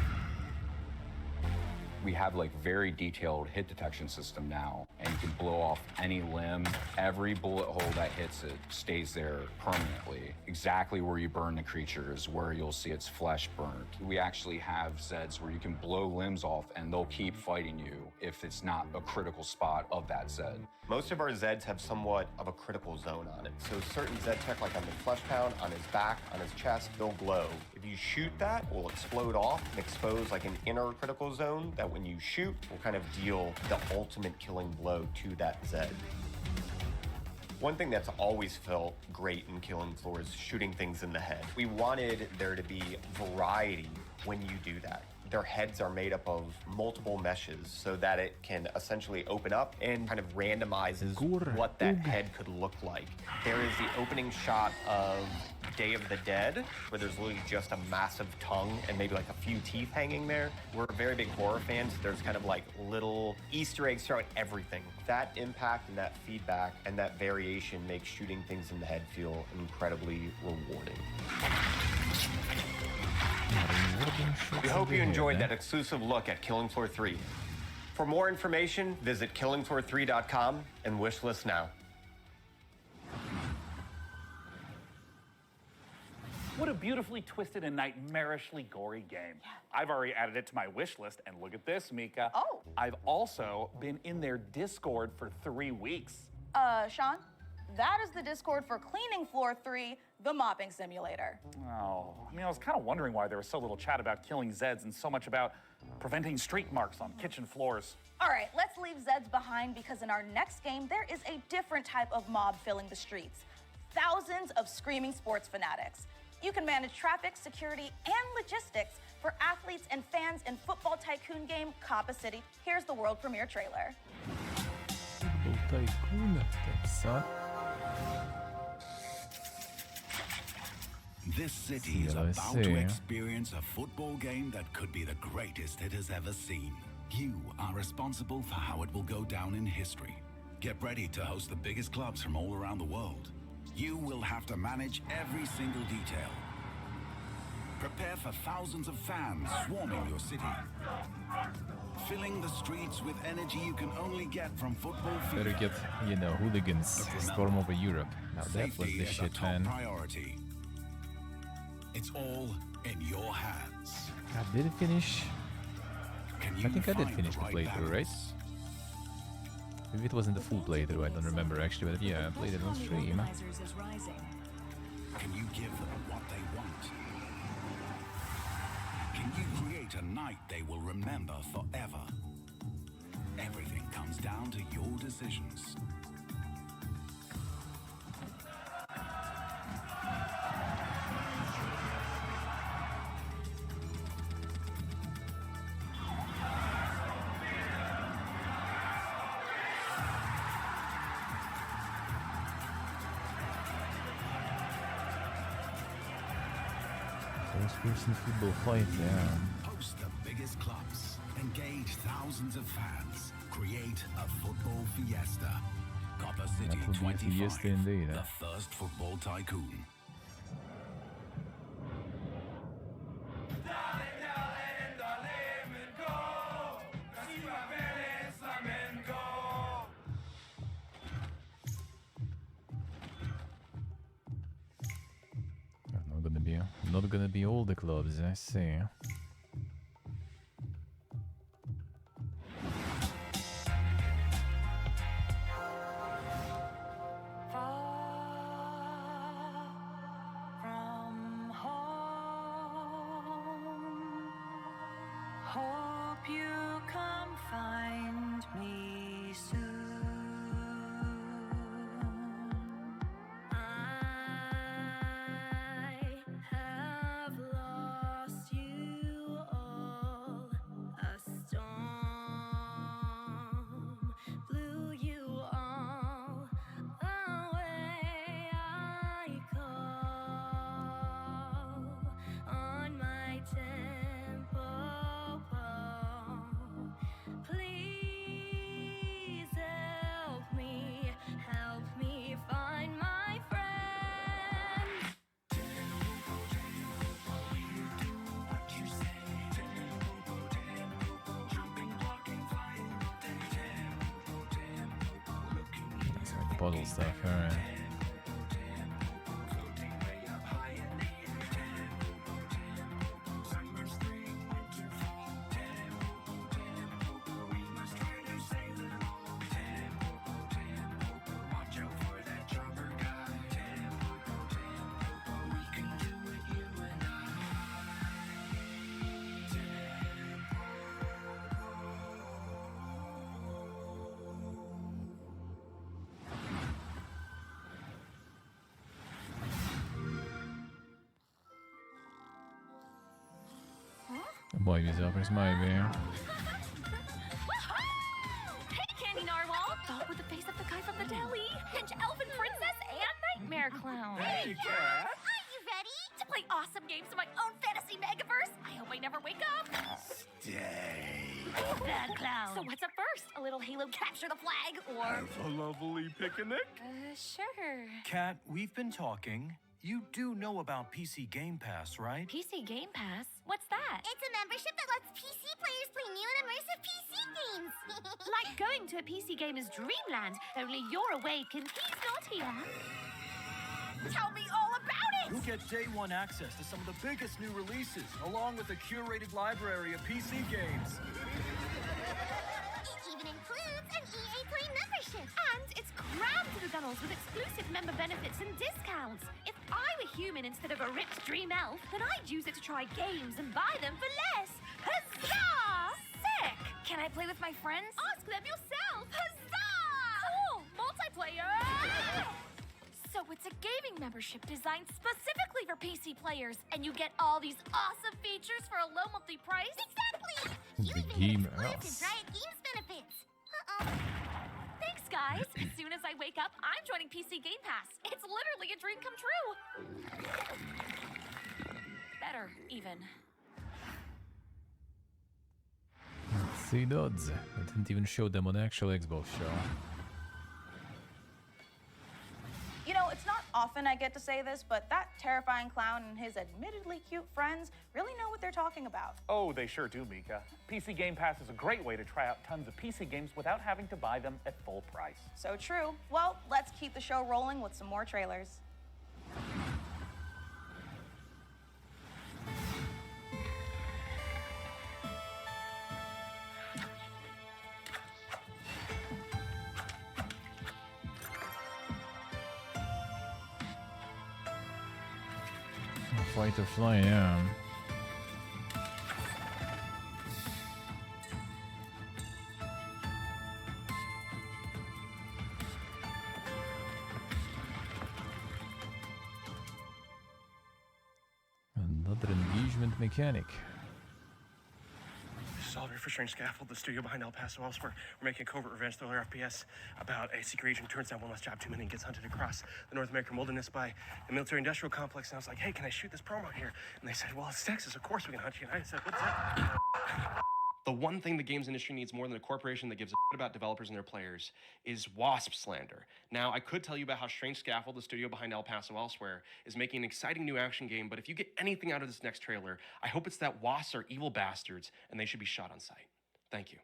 We have like very detailed hit detection system now, and you can blow off any limb. Every bullet hole that hits it stays there permanently. Exactly where you burn the creature is where you'll see its flesh burnt. We actually have Zeds where you can blow limbs off and they'll keep fighting you if it's not a critical spot of that Zed. Most of our Zeds have somewhat of a critical zone on it. So certain Zed tech, like on the flesh pound, on his back, on his chest, they'll glow. If you shoot that, it will explode off and expose like an inner critical zone that when you shoot will kind of deal the ultimate killing blow to that Zed. One thing that's always felt great in Killing Floor is shooting things in the head. We wanted there to be variety when you do that. Their heads are made up of multiple meshes so that it can essentially open up and kind of randomizes what that head could look like. There is the opening shot of Day of the Dead, where there's literally just a massive tongue and maybe like a few teeth hanging there. We're very big horror fans. There's kind of like little Easter eggs throughout everything. That impact and that feedback and that variation makes shooting things in the head feel incredibly rewarding. We hope you enjoyed that exclusive look at Killing Floor 3. For more information, visit killingfloor3.com and wishlist now. What a beautifully twisted and nightmarishly gory game. Yeah. I've already added it to my wish list, and look at this, Mika. Oh. I've also been in their Discord for 3 weeks. Sean, that is the Discord for Cleaning Floor 3, the mopping simulator. Oh, I mean, I was kind of wondering why there was so little chat about killing Zeds and so much about preventing streak marks on kitchen floors. All right, let's leave Zeds behind because in our next game, there is a different type of mob filling the streets. Thousands of screaming sports fanatics. You can manage traffic, security, and logistics for athletes and fans in football tycoon game Coppa City. Here's the world premiere trailer. Football tycoon, that's This city is about to experience a football game that could be the greatest it has ever seen. You are responsible for how it will go down in history. Get ready to host the biggest clubs from all around the world. You will have to manage every single detail. Prepare for thousands of fans swarming your city. Filling the streets with energy you can only get from football field. Better get, you know, hooligans storm over Europe. Now that was the shit, man. Priority. It's all in your hands. I did finish. I think I did finish the playthrough, right? Maybe it wasn't the full playthrough, I don't remember actually, but yeah, I played it on stream. Can you give them what they want? Can you create a night they will remember forever? Everything comes down to your decisions. First-person football fight, yeah. Host the biggest clubs, engage thousands of fans, create a football fiesta. Coppa City 25, indeed, the first football tycoon. Not gonna be all the clubs, I see. Hope you come find me soon. I have lost you all. A storm blew you all away. I call on my temple wall. Please help me find my friends. It's like puzzle stuff, alright. Baj developers might be. Hey, Candy Narwhal! Thought with the face of the guy from the deli. Pinch Elfin Princess and Nightmare Clown. Hey, Cat! Are you ready to play awesome games in my own fantasy megaverse? I hope I never wake up. Stay. Bad Clown. So what's up first? A little Halo capture the flag, or... Have a lovely picnic. Sure. Kat, we've been talking. You do know about PC Game Pass, right? PC Game Pass? What's that? It's a membership that lets PC players play new and immersive PC games. Like going to a PC gamer's dreamland, only you're awake and he's not here. Tell me all about it! You'll get day one access to some of the biggest new releases, along with a curated library of PC games. It even includes an EA Play membership. And it's crammed to the gunnels with exclusive member benefits and discounts. If I were human instead of a ripped dream elf, then I'd use it to try games and buy them for less. Huzzah! Sick! Can I play with my friends? Ask them yourself! Huzzah! Cool! Multiplayer! So it's a gaming membership designed specifically for PC players, and you get all these awesome features for a low monthly price? Exactly! You even get exclusive Riot Games benefits. Thanks, guys. As soon as I wake up, I'm joining PC Game Pass. It's literally a dream come true. Better, even. Let's see those. I didn't even show them on the actual Xbox show. You know, it's not often I get to say this, but that terrifying clown and his admittedly cute friends really know what they're talking about. Oh, they sure do, Mika. PC Game Pass is a great way to try out tons of PC games without having to buy them at full price. So true. Well, let's keep the show rolling with some more trailers. Fight or fly, yeah. Another engagement mechanic. Solver for Strange Scaffold, the studio behind El Paso elsewhere. We're making a covert revenge thriller FPS about a secret agent who turns down one last job too many and gets hunted across the North American wilderness by a military-industrial complex. And I was like, hey, can I shoot this promo here? And they said, well, it's Texas, of course we can hunt you. And I said, what's that? The one thing the games industry needs more than a corporation that gives a shit about developers and their players is WASP slander. Now, I could tell you about how Strange Scaffold, the studio behind El Paso elsewhere, is making an exciting new action game, but if you get anything out of this next trailer, I hope it's that WASPs are evil bastards and they should be shot on sight. Thank you.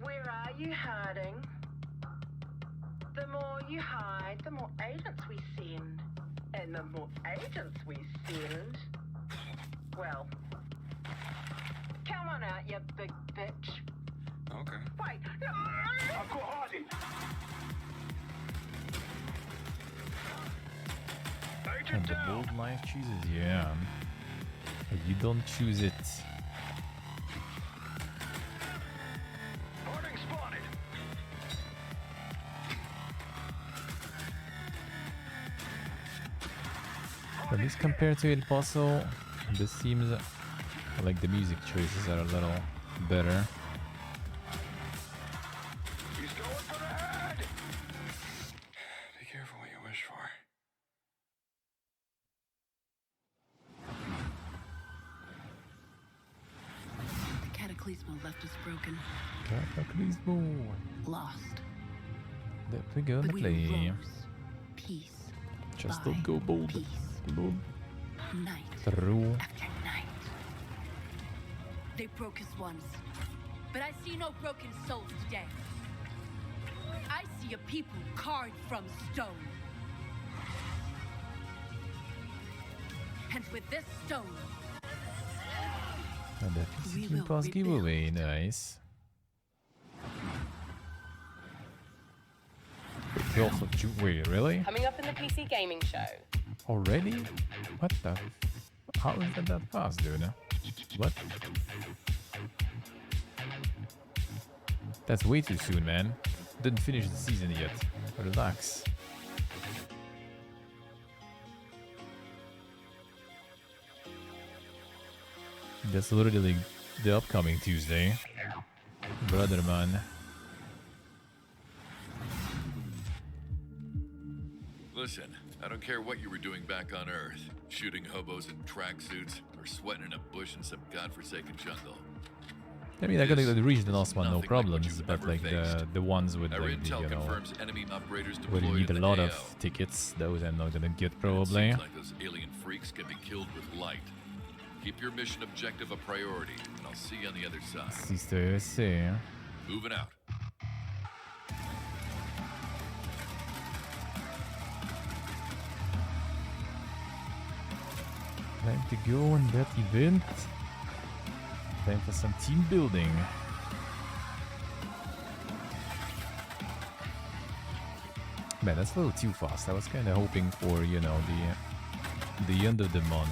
Where are you hiding? The more you hide, the more agents we send. And the more agents we send, well, come on out, you big bitch. Okay. Wait. I'll go hiding. And the bold life chooses, yeah. But you don't choose it. At least compared to El Paso, this seems like the music choices are a little better. He's going for the head! Be careful what you wish for. The Cataclysmal left us broken. Cataclysmal. Lost. That we go and But play. we rose. Peace. Just by don't go bold. Peace. Bold. Night Through. after night. They broke us once, but I see no broken souls today. I see a people carved from stone. And with this stone, And that is Game Pass giveaway, nice. They also wait, really? Coming up in the PC gaming show. Already? What the? How is that fast, dude? What? That's way too soon, man. Didn't finish the season yet. Relax. That's literally the upcoming Tuesday. Brother, man. Listen, I don't care what you were doing back on Earth. Shooting hobos in tracksuits or sweating in a bush in some godforsaken jungle. I mean, I got to reach the last one, no problems, but like the ones with Our like the, intel you know, confirms enemy operators where you deployed need a in the lot AO. of tickets, those I'm not gonna get It probably. seems like those alien freaks can be killed with light. Keep your mission objective a priority, and I'll see you on the other side. Sister, see. Moving out. Time to go on that event. Time for some team building. Man, that's a little too fast. I was kind of hoping for, you know, the end of the month.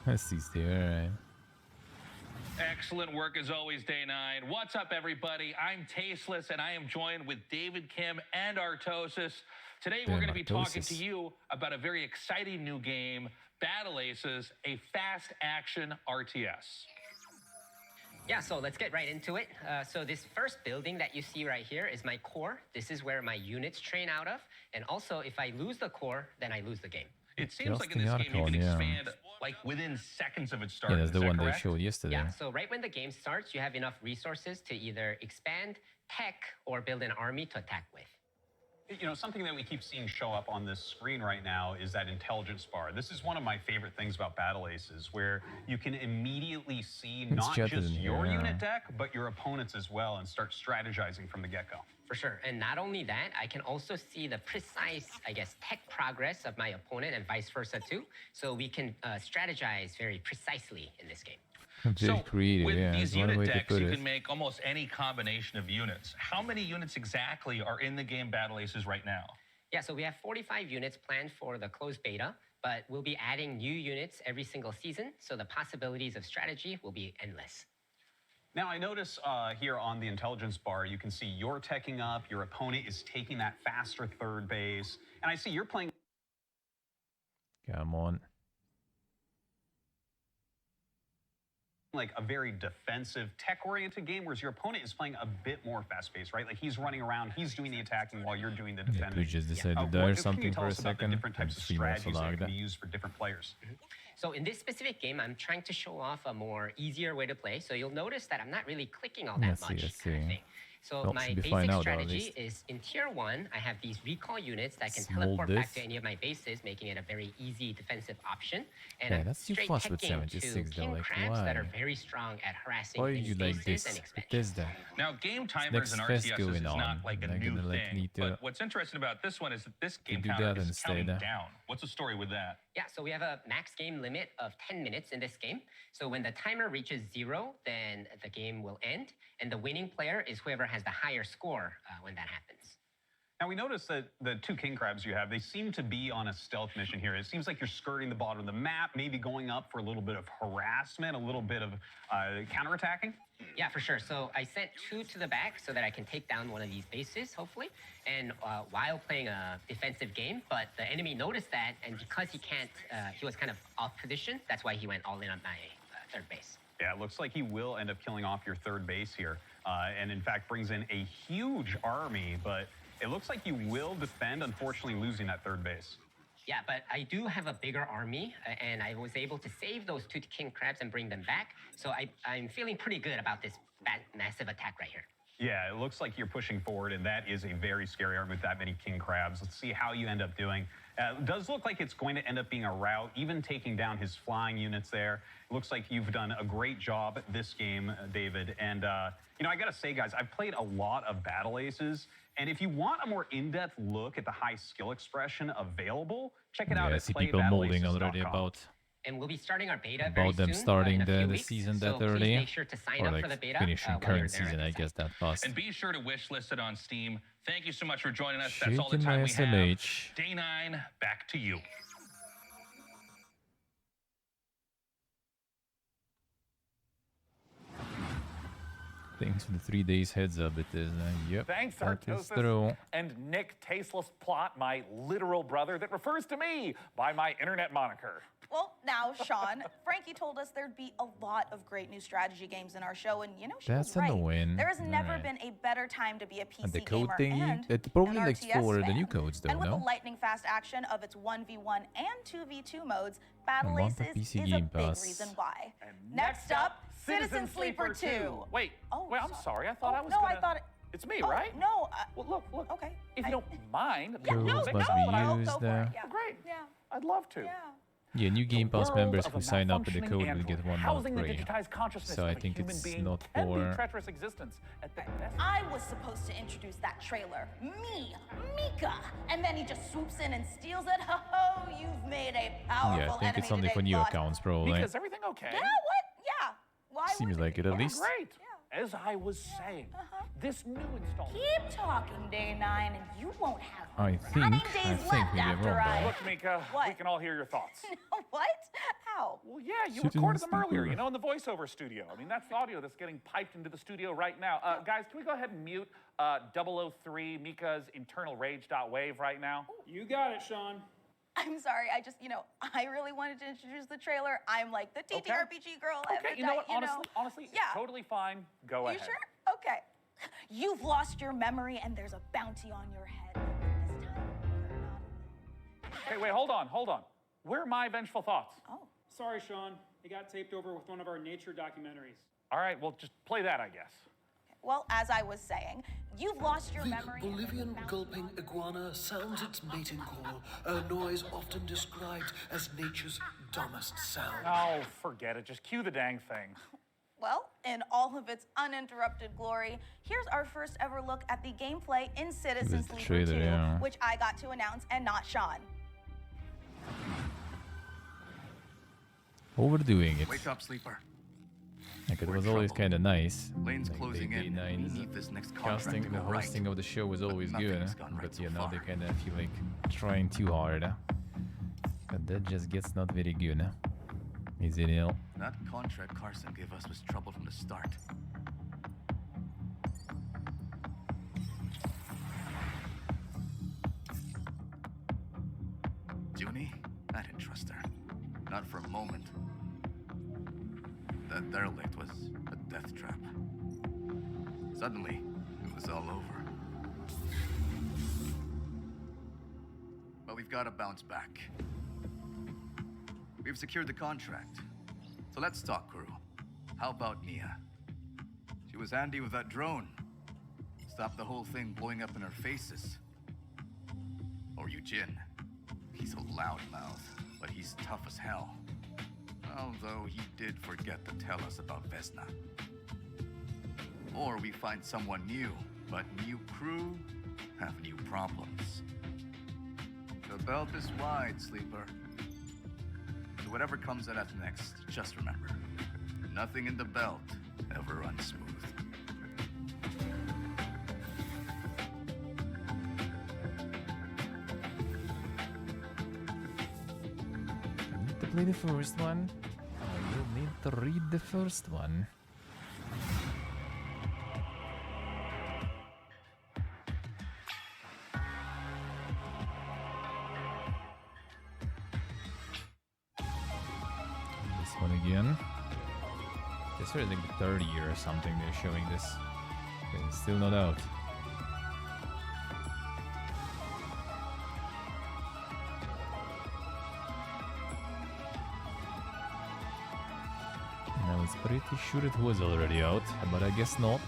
I see there, right? Excellent work as always, Day 9. What's up, everybody? I'm Tasteless, and I am joined with David Kim and Artosis. Today, we're going to be talking to you about a very exciting new game, Battle Aces, a fast-action RTS. Yeah, so let's get right into it. So this first building that you see right here is my core. This is where my units train out of. And also, if I lose the core, then I lose the game. It seems like in this game you can expand like within seconds of its start. Yeah, that's Is the that one they correct? showed yesterday. Yeah, so right when the game starts, you have enough resources to either expand, tech, or build an army to attack with. You know, something that we keep seeing show up on this screen right now is that intelligence bar. This is one of my favorite things about Battle Aces, where you can immediately see It's not chatted just in your here, unit deck, but your opponents as well, and start strategizing from the get-go. For sure. And not only that, I can also see the precise, I guess, tech progress of my opponent and vice versa too. So we can strategize very precisely in this game. Very creative, With yeah. these That's one way unit to decks, put you it. can make almost any combination of units. How many units exactly are in the game Battle Aces right now? Yeah, so we have 45 units planned for the closed beta, but we'll be adding new units every single season. So the possibilities of strategy will be endless. Now, I notice here on the intelligence bar, you can see you're teching up, your opponent is taking that faster third base, and I see you're playing Come on. like a very defensive, tech-oriented game, whereas your opponent is playing a bit more fast-paced, right? Like he's running around, he's doing the attacking while you're doing the Yeah, defending. we just decided to What die or can you something tell for a us about the second. different types of And stream also strategies that lagged. can be used for different players? So in this specific game, I'm trying to show off a more easier way to play. So you'll notice that I'm not really clicking all that Let's see, much. let's see. So Well, my should be basic fine now, though, at strategy least. is in tier 1, I have these recall units that can Small teleport back diff. to any of my bases, making it a very easy defensive option. And Yeah, I'm that's too straight fast with teching 76 to though, king like, crabs that are why? very strong at harassing Why these you like bases this? and expansion. It is that. Now, game timers Next and fest RTSs going is on. not like a They're new gonna, like, thing. need to- But what's interesting about this one is that this game do counter that is counting instead. down. What's the story with that? Yeah, so we have a max game limit of 10 minutes in this game. So when the timer reaches 0, then the game will end. And the winning player is whoever has the higher score when that happens. Now, we noticed that the 2 king crabs you have, they seem to be on a stealth mission here. It seems like you're skirting the bottom of the map, maybe going up for a little bit of harassment, a little bit of counterattacking. Yeah, for sure. So I sent 2 to the back so that I can take down one of these bases, hopefully, and while playing a defensive game. But the enemy noticed that, and because he was kind of off position, that's why he went all in on my third base. Yeah, it looks like he will end up killing off your third base here, and in fact brings in a huge army, but it looks like you will defend, unfortunately losing that third base. Yeah, but I do have a bigger army, and I was able to save those 2 king crabs and bring them back. So I'm feeling pretty good about this massive attack right here. Yeah, it looks like you're pushing forward, and that is a very scary army with that many king crabs. Let's see how you end up doing. It does look like it's going to end up being a rout, even taking down his flying units there. It looks like you've done a great job this game, David. And, you know, I got to say, guys, I've played a lot of Battle Aces. And if you want a more in-depth look at the high skill expression available, check it out I at see people molding playbattleaces.com. already about And we'll be starting our beta very them soon, starting in a few the weeks. season So that please early, make sure to sign or up like for the beta finishing while you're current there. season, I guess that fast. And be sure to wishlist it on Steam. Thank you so much for joining us. That's all the Shaking time my we have. SMH. Day 9, back to you. Thanks for the 3 days heads up. It is, yep. Thanks, that is Artosis. true. And Nick Tasteless Plot, my literal brother that refers to me by my internet moniker. Well, now, Sean, Frankie told us there'd be a lot of great new strategy games in our show, and you know, she That's was right. annoying. There has never Alright. been a better time to be a PC And the code gamer thingy, and it's probably an like RTS for the fan. new codes though, And with no? the lightning-fast action of its 1v1 and 2v2 modes, Battle want the Aces PC is a Game big Pass. reason why. Next up, Citizen Sleeper 2. Wait, wait, I'm sorry. I thought I was no, gonna... I thought it... It's me, Oh, right? No. Well, look. Okay. If you don't mind. Yeah, no, Codes no, must but be I'll used go for there. it. Yeah. Great. Yeah. I'd love to. Yeah. Yeah, new Game Pass world members of who a sign up with the malfunctioning code will android, get 1 month housing the free. digitized consciousness So I of a think human it's being not can be for... treacherous existence at the best. I was supposed to introduce that trailer. Me, Mika. And then he just swoops in and steals it. Ho, you've made a powerful Yeah, I think enemy it's only today, for new bot. accounts, probably. Mika, is everything okay? Yeah, what? Yeah. Why Seems would like it at least. Great. As I was saying, this new installment. Keep talking, Day 9, and you won't have I think days left maybe I'm after wrong I... though. Look, Mika, What? we can all hear your thoughts. What? How? Well, yeah, you Citizen recorded them earlier, Sleeper. you know, in the voiceover studio. I mean, that's the audio that's getting piped into the studio right now. Guys, can we go ahead and mute 003 Mika's internal rage.wave right now? You got it, Sean. I'm sorry, I just, I really wanted to introduce the trailer. I'm like the TTRPG girl. Okay, you know what? Honestly, yeah. it's totally fine. Go You ahead. sure? Okay. You've lost your memory and there's a bounty on your head. This time, you're not. Hey, wait, hold on. Where are my vengeful thoughts? Oh. Sorry, Sean. It got taped over with one of our nature documentaries. All right, well, just play that, I guess. Well, as I was saying, you've lost your The memory. and there's a Bolivian bounty gulping iguana sounds its mating call, a noise often described as nature's dumbest sound. Oh, forget it. Just cue the dang thing. Well, in all of its uninterrupted glory, here's our first ever look at the gameplay in Citizen This Sleeper trailer, 2, yeah. which I got to announce and not Sean. Overdoing it. Wake up, sleeper. Like, it was always kind of nice. Lane's Like, closing in. We need this next contract casting, to the go right. hosting of the show was always good, nothing's gone right but so yeah, now far. they kind of feel like trying too hard. And that just gets not very good. Is it ill? That contract Carson gave us was trouble from the start. Junie? I didn't trust her. Not for a moment. That derelict was a death trap. Suddenly, it was all over. But we've got to bounce back. We've secured the contract. So let's talk, crew. How about Nia? She was handy with that drone. Stopped the whole thing blowing up in our faces. Or Eugene. He's a loudmouth, but he's tough as hell. Although he did forget to tell us about Vesna. Or we find someone new, but new crew have new problems. The belt is wide, Sleeper. So whatever comes at us next, just remember, nothing in the belt ever runs smooth. play the first one. I will need to read the first one. This one again. It's sort of like the third year or something they're showing this. But it's still not out. I was pretty sure it was already out, but I guess not.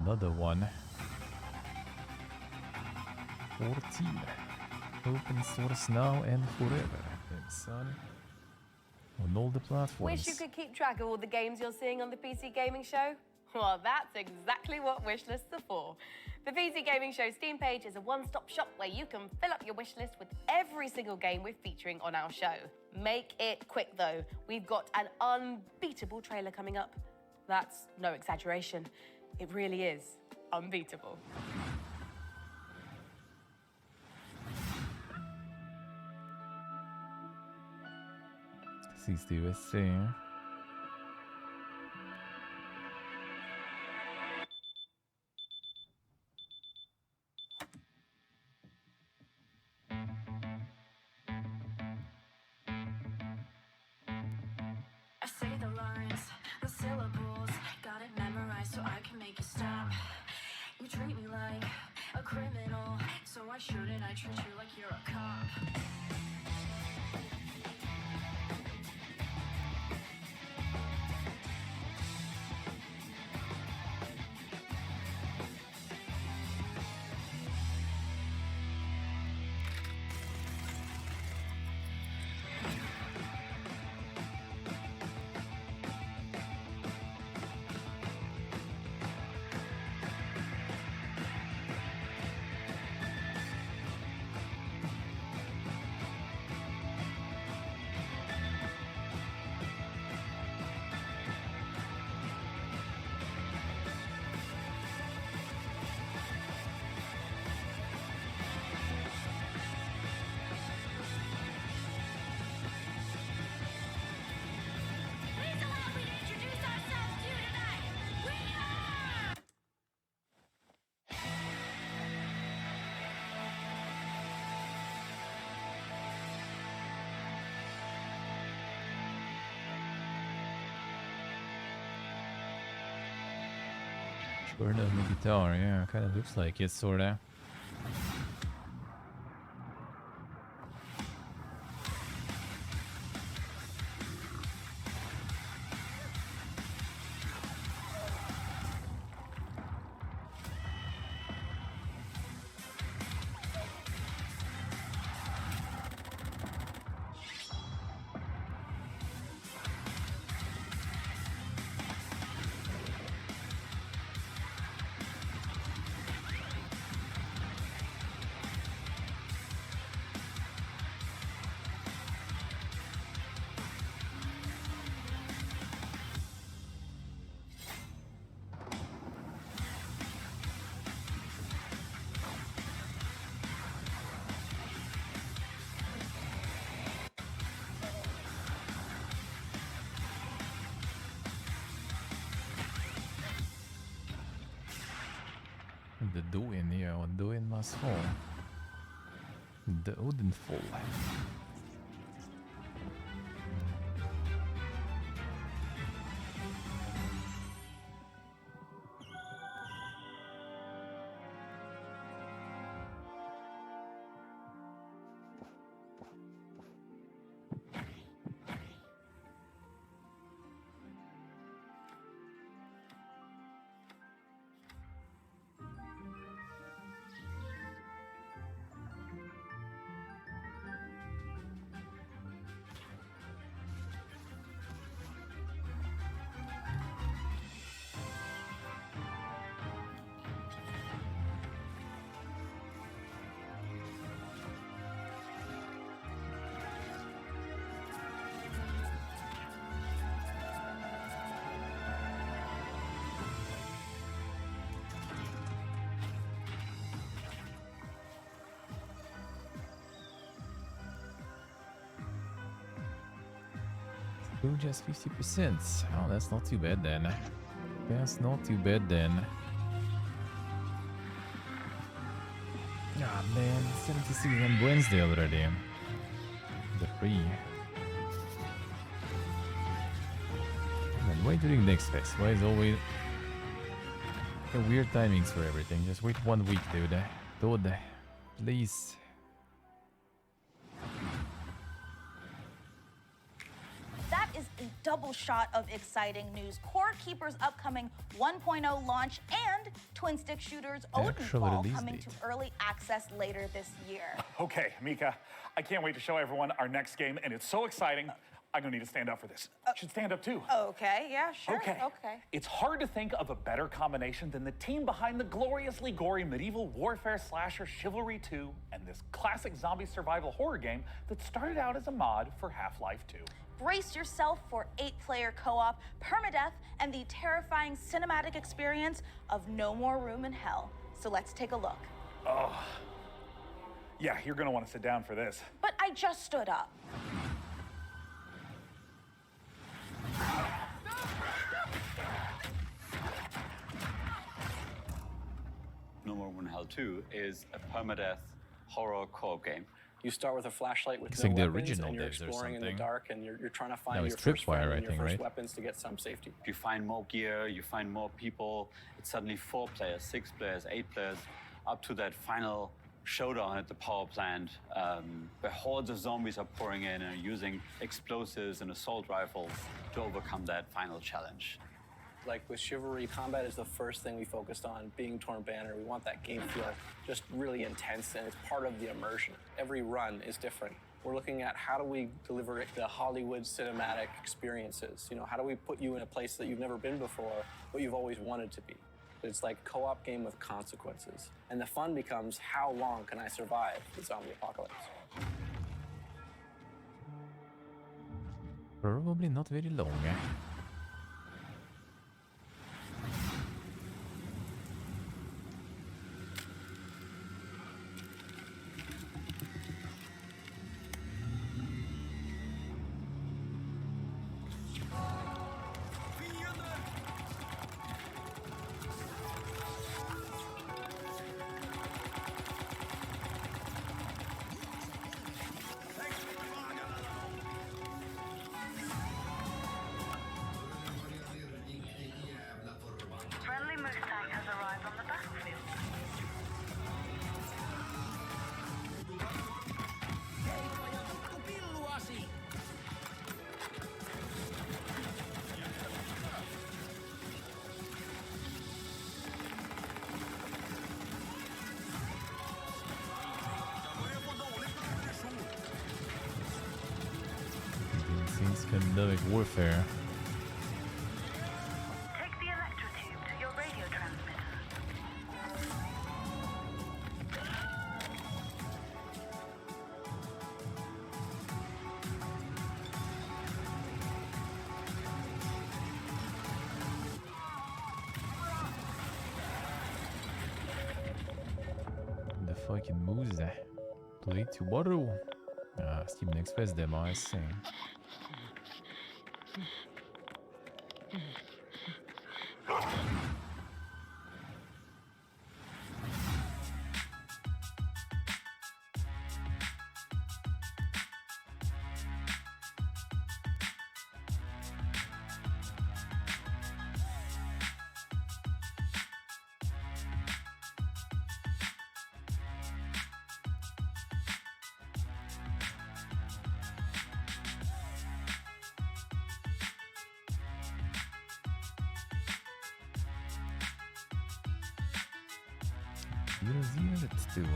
Another one. 14. Open source now and forever. It's on all the platforms. Wish you could keep track of all the games you're seeing on the PC Gaming Show? Well, that's exactly what wish lists are for. The PC Gaming Show Steam page is a one-stop shop where you can fill up your wish list with every single game we're featuring on our show. Make it quick though. We've got an unbeatable trailer coming up. That's no exaggeration. It really is unbeatable. This is the USA. I say the lines, the syllables, got it memorized so I can make you stop. You treat me like a criminal, so why shouldn't I treat you like you're a cop? Burn on the guitar, yeah, kind of looks like it, sorta. The doing, yeah, doing must fall. The Odin fall. Just 50%. Oh, that's not too bad then. That's not too bad then. Ah man, 76 on Wednesday already. The free. Man, why doing next fest? Why is always weird timings for everything? Just wait 1 week, dude. Dude, please. Double shot of exciting news. Core Keeper's upcoming 1.0 launch and twin stick shooters Odenfall coming to early access later this year. Okay, Mika, I can't wait to show everyone our next game, and it's so exciting. I'm gonna need to stand up for this. You should stand up too. Okay, yeah, sure. Okay. It's hard to think of a better combination than the team behind the gloriously gory medieval warfare slasher Chivalry 2 and this classic zombie survival horror game that started out as a mod for Half-Life 2. Brace yourself for 8-player co-op, permadeath, and the terrifying cinematic experience of No More Room in Hell. So let's take a look. Oh. Yeah, you're gonna want to sit down for this. But I just stood up. No More Room in Hell 2 is a permadeath horror co-op game. You start with a flashlight with it's no like the weapons, original and you're days or exploring in the something. dark, and you're trying to find That your was first friend Tripwire, and I think, your first right? weapons to get some safety. You find more gear, you find more people. It's suddenly 4 players, 6 players, 8 players, up to that final showdown at the power plant, where hordes of zombies are pouring in and are using explosives and assault rifles to overcome that final challenge. Like with Chivalry, combat is the first thing we focused on, being Torn Banner. We want that game feel just really intense, and it's part of the immersion. Every run is different. We're looking at how do we deliver the Hollywood cinematic experiences? You know, how do we put you in a place that you've never been before, but you've always wanted to be? It's like a co-op game with consequences. And the fun becomes, how long can I survive the zombie apocalypse? Probably not very long. Friendly Mustang has arrived on the battlefield. Since Scandinavic warfare. Take the electrotube to your radio transmitter. The fucking moves. Play tomorrow. Steam Next Fest demo, I see. 4-2.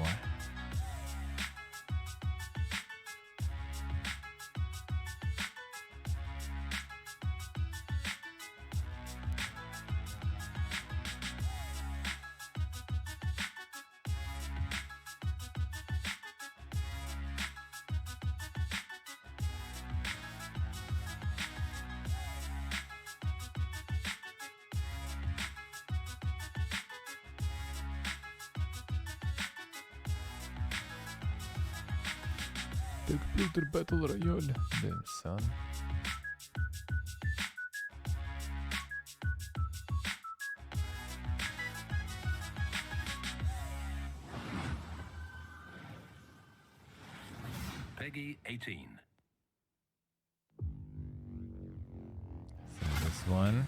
Computer Battle Royale. Damn, son. Peggy 18. So this one.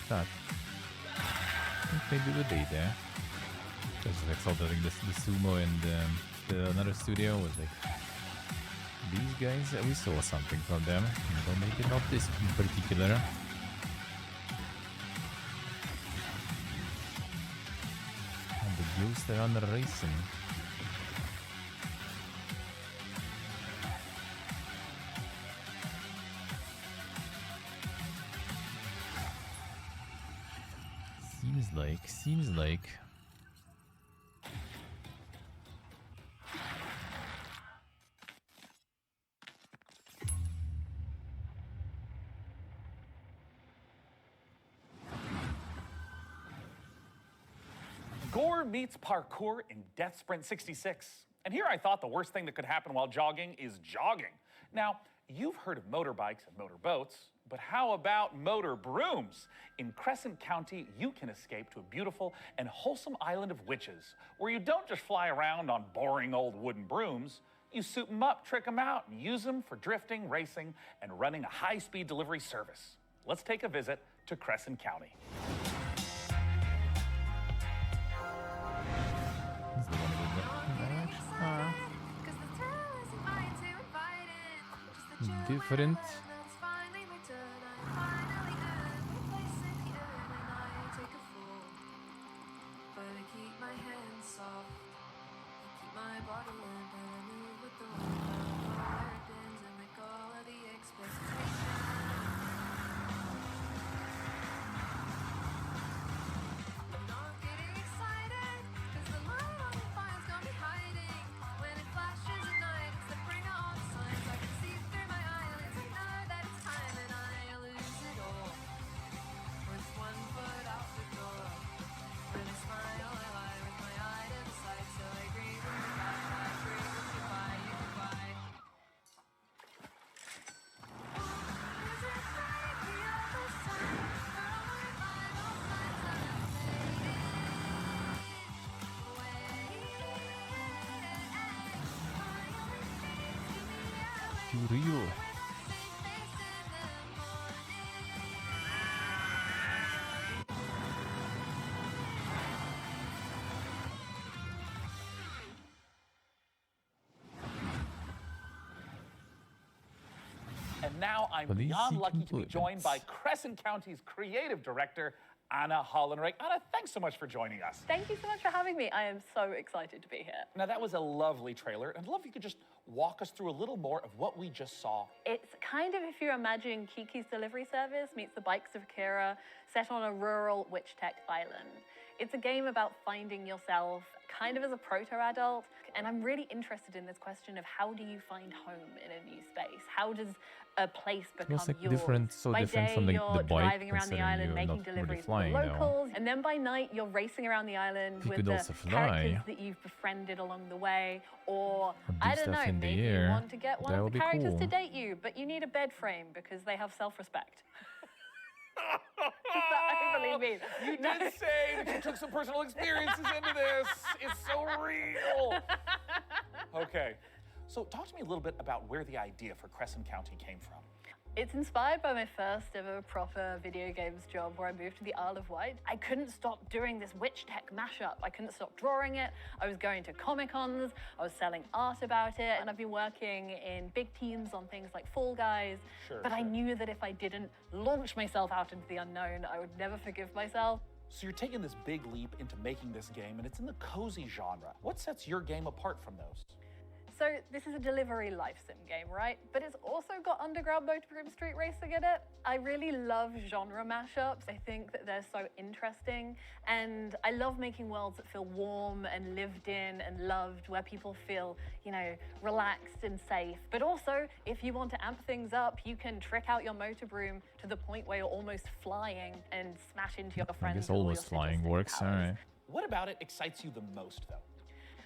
That. I think maybe the day there. Because I saw that like, the sumo and the another studio was like these guys. We saw something from them, but maybe not this in particular. And the Ghost are on the racing. Seems like. Gore meets parkour in Death Sprint 66. And here I thought the worst thing that could happen while jogging is jogging. Now, you've heard of motorbikes and motorboats, but how about motor brooms? In Crescent County, you can escape to a beautiful and wholesome island of witches, where you don't just fly around on boring old wooden brooms. You suit them up, trick them out, and use them for drifting, racing, and running a high-speed delivery service. Let's take a visit to Crescent County. Different. Too real. And now I'm beyond lucky to be joined by Crescent County's creative director, Anna Hollenreich. Anna, thanks so much for joining us. Thank you so much for having me. I am so excited to be here. Now, that was a lovely trailer, and I'd love if you could just walk us through a little more of what we just saw. It's kind of if you imagine Kiki's Delivery Service meets the Bikes of Kira, set on a rural witch tech island. It's a game about finding yourself kind of as a proto-adult, and I'm really interested in this question of how do you find home in a new space? How does a place become It's like yours? different, so by different day, from you're the bike, driving around the considering island, you're making not really deliveries flying for now. locals, and then by night you're racing around the island You with could the also fly. characters that you've befriended along the way, or I don't stuff know, in the maybe you air. want to get one That of would the be characters cool. to date you, but you need a bed frame because they have self-respect. Does that overly mean? You did say that you took some personal experiences into this. It's so real. Okay. So talk to me a little bit about where the idea for Crescent County came from. It's inspired by my first ever proper video games job where I moved to the Isle of Wight. I couldn't stop doing this witch tech mashup. I couldn't stop drawing it. I was going to Comic-Cons, I was selling art about it, and I've been working in big teams on things like Fall Guys. But I knew that if I didn't launch myself out into the unknown, I would never forgive myself. So you're taking this big leap into making this game, and it's in the cozy genre. What sets your game apart from those? So this is a delivery life sim game, right? But it's also got underground motorhome street racing in it. I really love genre mashups. I think that they're so interesting. And I love making worlds that feel warm and lived in and loved, where people feel, you know, relaxed and safe. But also, if you want to amp things up, you can trick out your motor broom to the point where you're almost flying and smash into your friends. I guess almost flying works, alright. What about it excites you the most, though?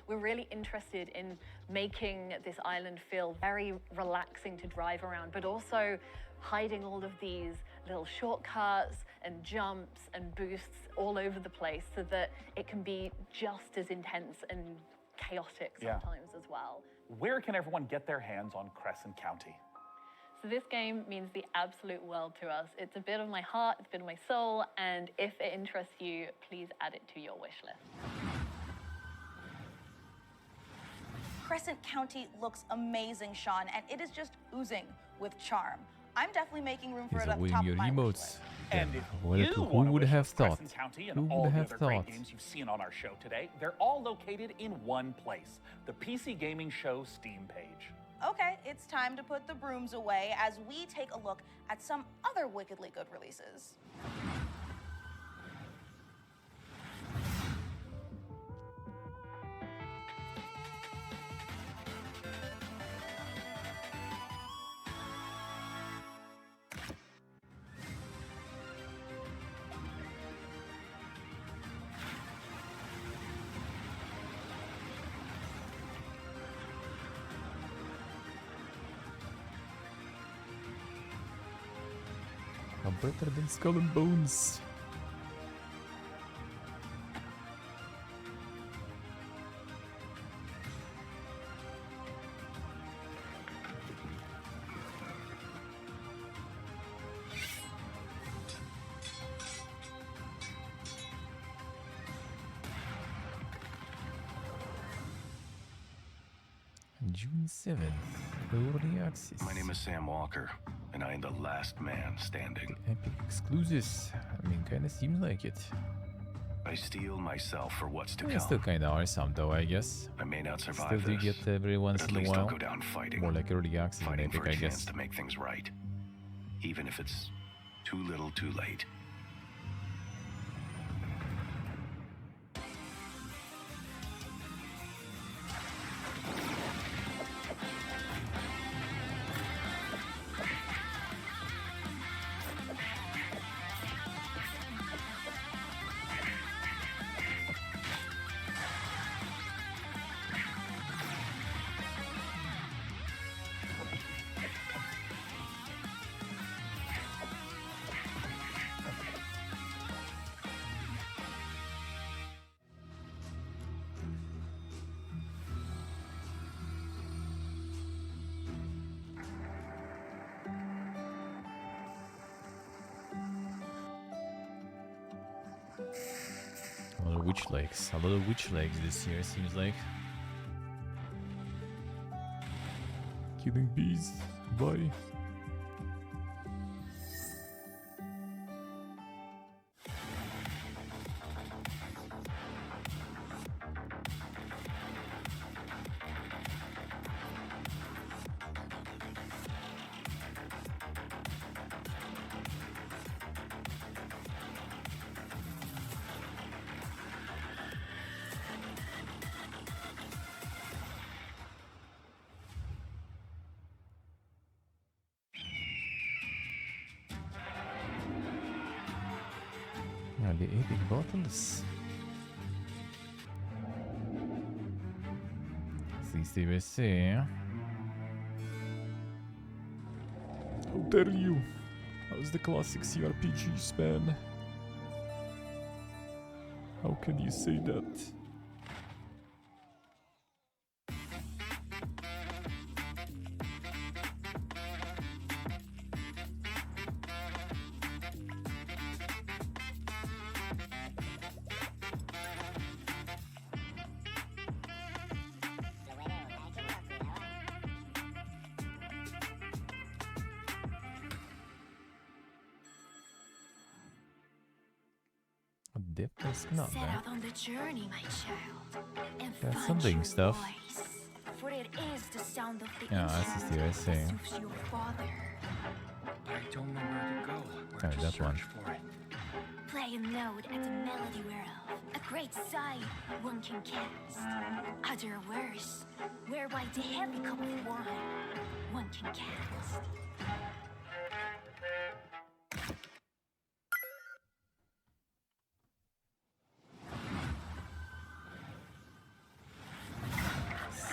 We're really interested in making this island feel very relaxing to drive around, but also hiding all of these little shortcuts and jumps and boosts all over the place so that it can be just as intense and chaotic sometimes as well. Where can everyone get their hands on Crescent County? So this game means the absolute world to us. It's a bit of my heart, it's a bit of my soul, and if it interests you, please add it to your wish list. Crescent County looks amazing, Sean, and it is just oozing with charm. I'm definitely making room for it at the top of my wish list. And if who would have thought? Crescent County Who and all would the have other thought? great games you've seen on our show today, they're all located in one place, the PC Gaming Show Steam page. Okay, it's time to put the brooms away as we take a look at some other wickedly good releases. Better than Skull and Bones. June 7th, early access. My name is Sam Walker, and I am the last man standing. Epic exclusives. I mean, kinda seems like it. I steel myself for what's to There come. still kinda are some though, I guess. I may not survive Still do this, get every once but in at a least while. I'll go down fighting. More like early access Fighting and Epic, for a I chance guess. to make things right, even if it's too little, too late. A lot of witch legs. A lot of witch legs this year, seems like. Killing bees. Bye. Yeah, the epic bottles. CCBC. How dare you? How's the classic CRPG span? How can you say that? dip is not Set there. out on the journey, my child, and That's find something your stuff. voice, for it is the sound of the Yeah, I see, I instrument see. that soothes your father. I don't know where to go. Where Alright, to that one. search for it. Play a note at the melody whereof a great sight one can cast. Other worse, whereby the heavy cup of wine one can cast.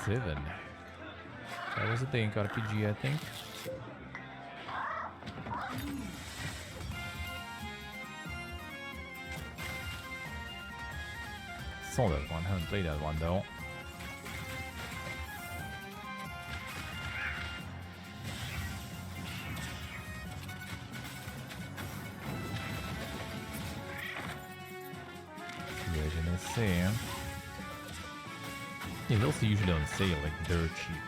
Seven. That was a Think RPG, I think. Saw that one, haven't played that one though. Situation is same. Yeah, it's also usually on sale, like dirt cheap,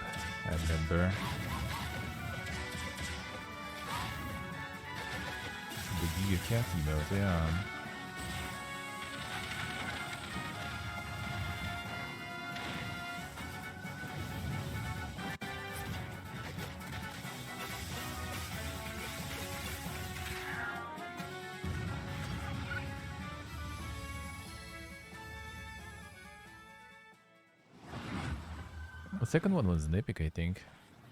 I remember. The Giga Cat emote, yeah. The second one was an epic, I think.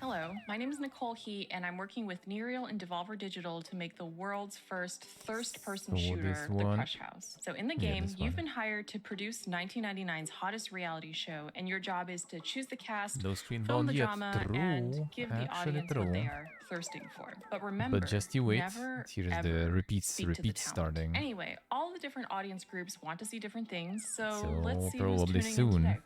Hello, my name is Nicole He, and I'm working with Nereal and Devolver Digital to make the world's first thirst-person So shooter, this The one- Crush House. So in the Yeah, game, this you've one. been hired to produce 1999's hottest reality show, and your job is to choose the cast, Those screen film the bound yet drama, true, and give the actually audience what they true. are thirsting for. But remember, But just you wait. never, Here's ever the repeats speak to the talent. starting. Anyway, all the different audience groups want to see different things, so So let's see who's probably tuning in soon. today.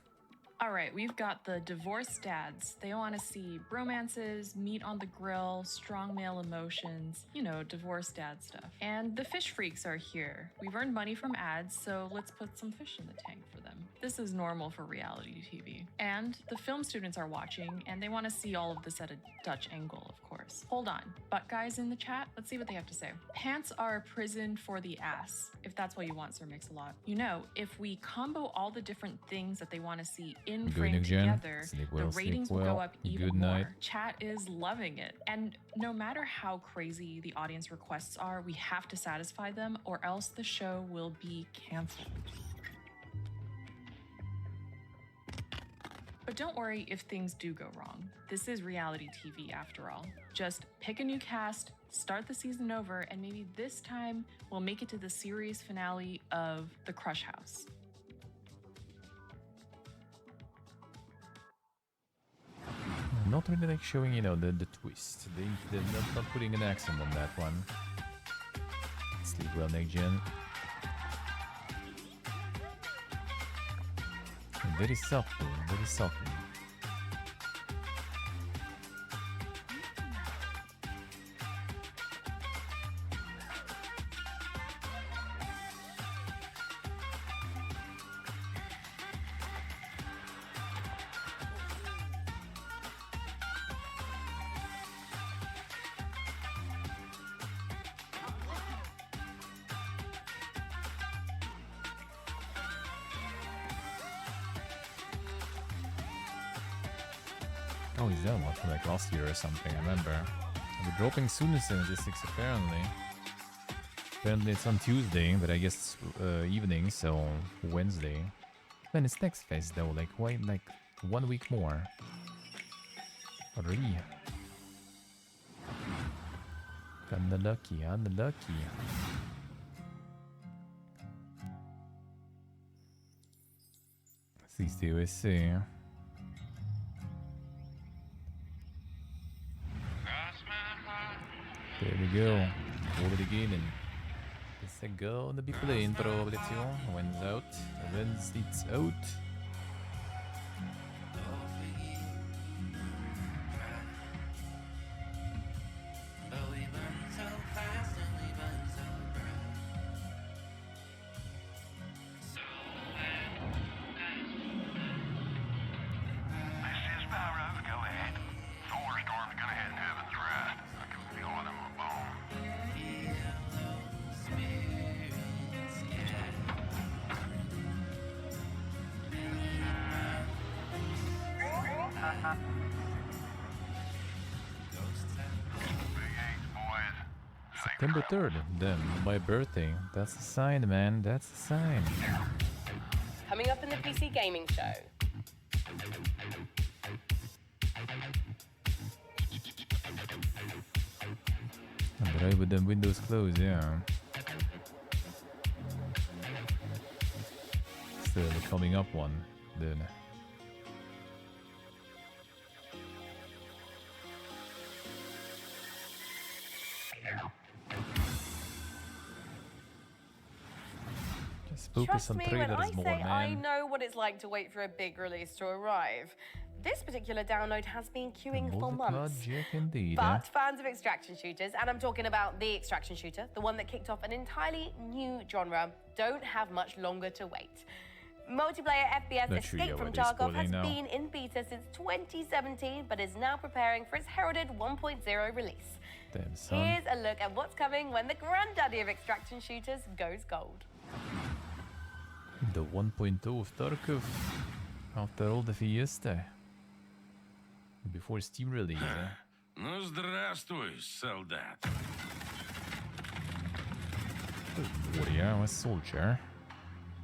All right, we've got the divorced dads. They want to see romances, meat on the grill, strong male emotions, you know, divorced dad stuff. And the fish freaks are here. We've earned money from ads, so let's put some fish in the tank for them. This is normal for reality TV. And the film students are watching, and they want to see all of this at a Dutch angle, of course. Hold on, butt guys in the chat? Let's see what they have to say. Pants are a prison for the ass, if that's what you want, Sir Mix-a-Lot. You know, if we combo all the different things that they want to see in Good frame next gen. together, Sleep the well, sleep ratings will go well. up even Good more. night. Chat is loving it. And no matter how crazy the audience requests are, we have to satisfy them or else the show will be canceled. But don't worry if things do go wrong. This is reality TV after all. Just pick a new cast, start the season over, and maybe this time we'll make it to the series finale of The Crush House. Not really like showing, you know, the twist. They're not putting an accent on that one. Sleep well, next gen. Very subtle, very subtle. Oh, is that one from like last year or something? I remember. We're dropping soon as 76 apparently. Apparently it's on Tuesday, but I guess evening, so Wednesday. Man, it's next fest though. Like why? Like 1 week more. Already. Unlucky, unlucky. CCOSC. There we go. Hold it again and it's gonna be playing probably too. When's out? When's it's out? September 3rd, then my birthday. That's a sign, man. That's a sign. Coming up in the PC Gaming Show. And right with them windows closed, yeah. Still coming up one, then. Just focus Trust on me when I trailers more, say I man. know what it's like to wait for a big release to arrive. This particular download has been queuing for months. Jack indeed, But fans of extraction shooters, and I'm talking about the extraction shooter, the one that kicked off an entirely new genre, don't have much longer to wait. Multiplayer FPS Not sure Escape yet from what it is Tarkov called has now. been in beta since 2017, but is now preparing for its heralded 1.0 release. Damn, son. Here's a look at what's coming when the granddaddy of extraction shooters goes gold. The 1.0 of Tarkov. After all the fiesta. Before Steam release, eh? Ну, здравствуй, солдат. Warrior, a soldier.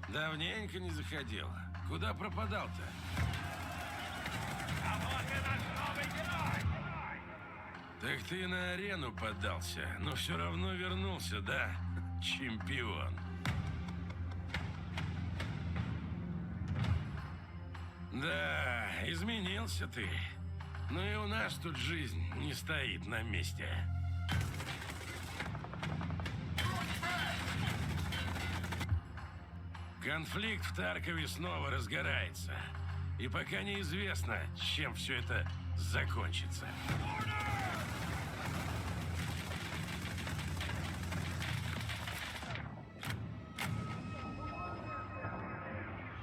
Давненько не заходил. Куда пропадал-то? Так ты на арену поддался, но все равно вернулся, да? Чемпион. Да, изменился ты. Но и у нас тут жизнь не стоит на месте. Конфликт в Таркове снова разгорается. И пока неизвестно, чем все это закончится.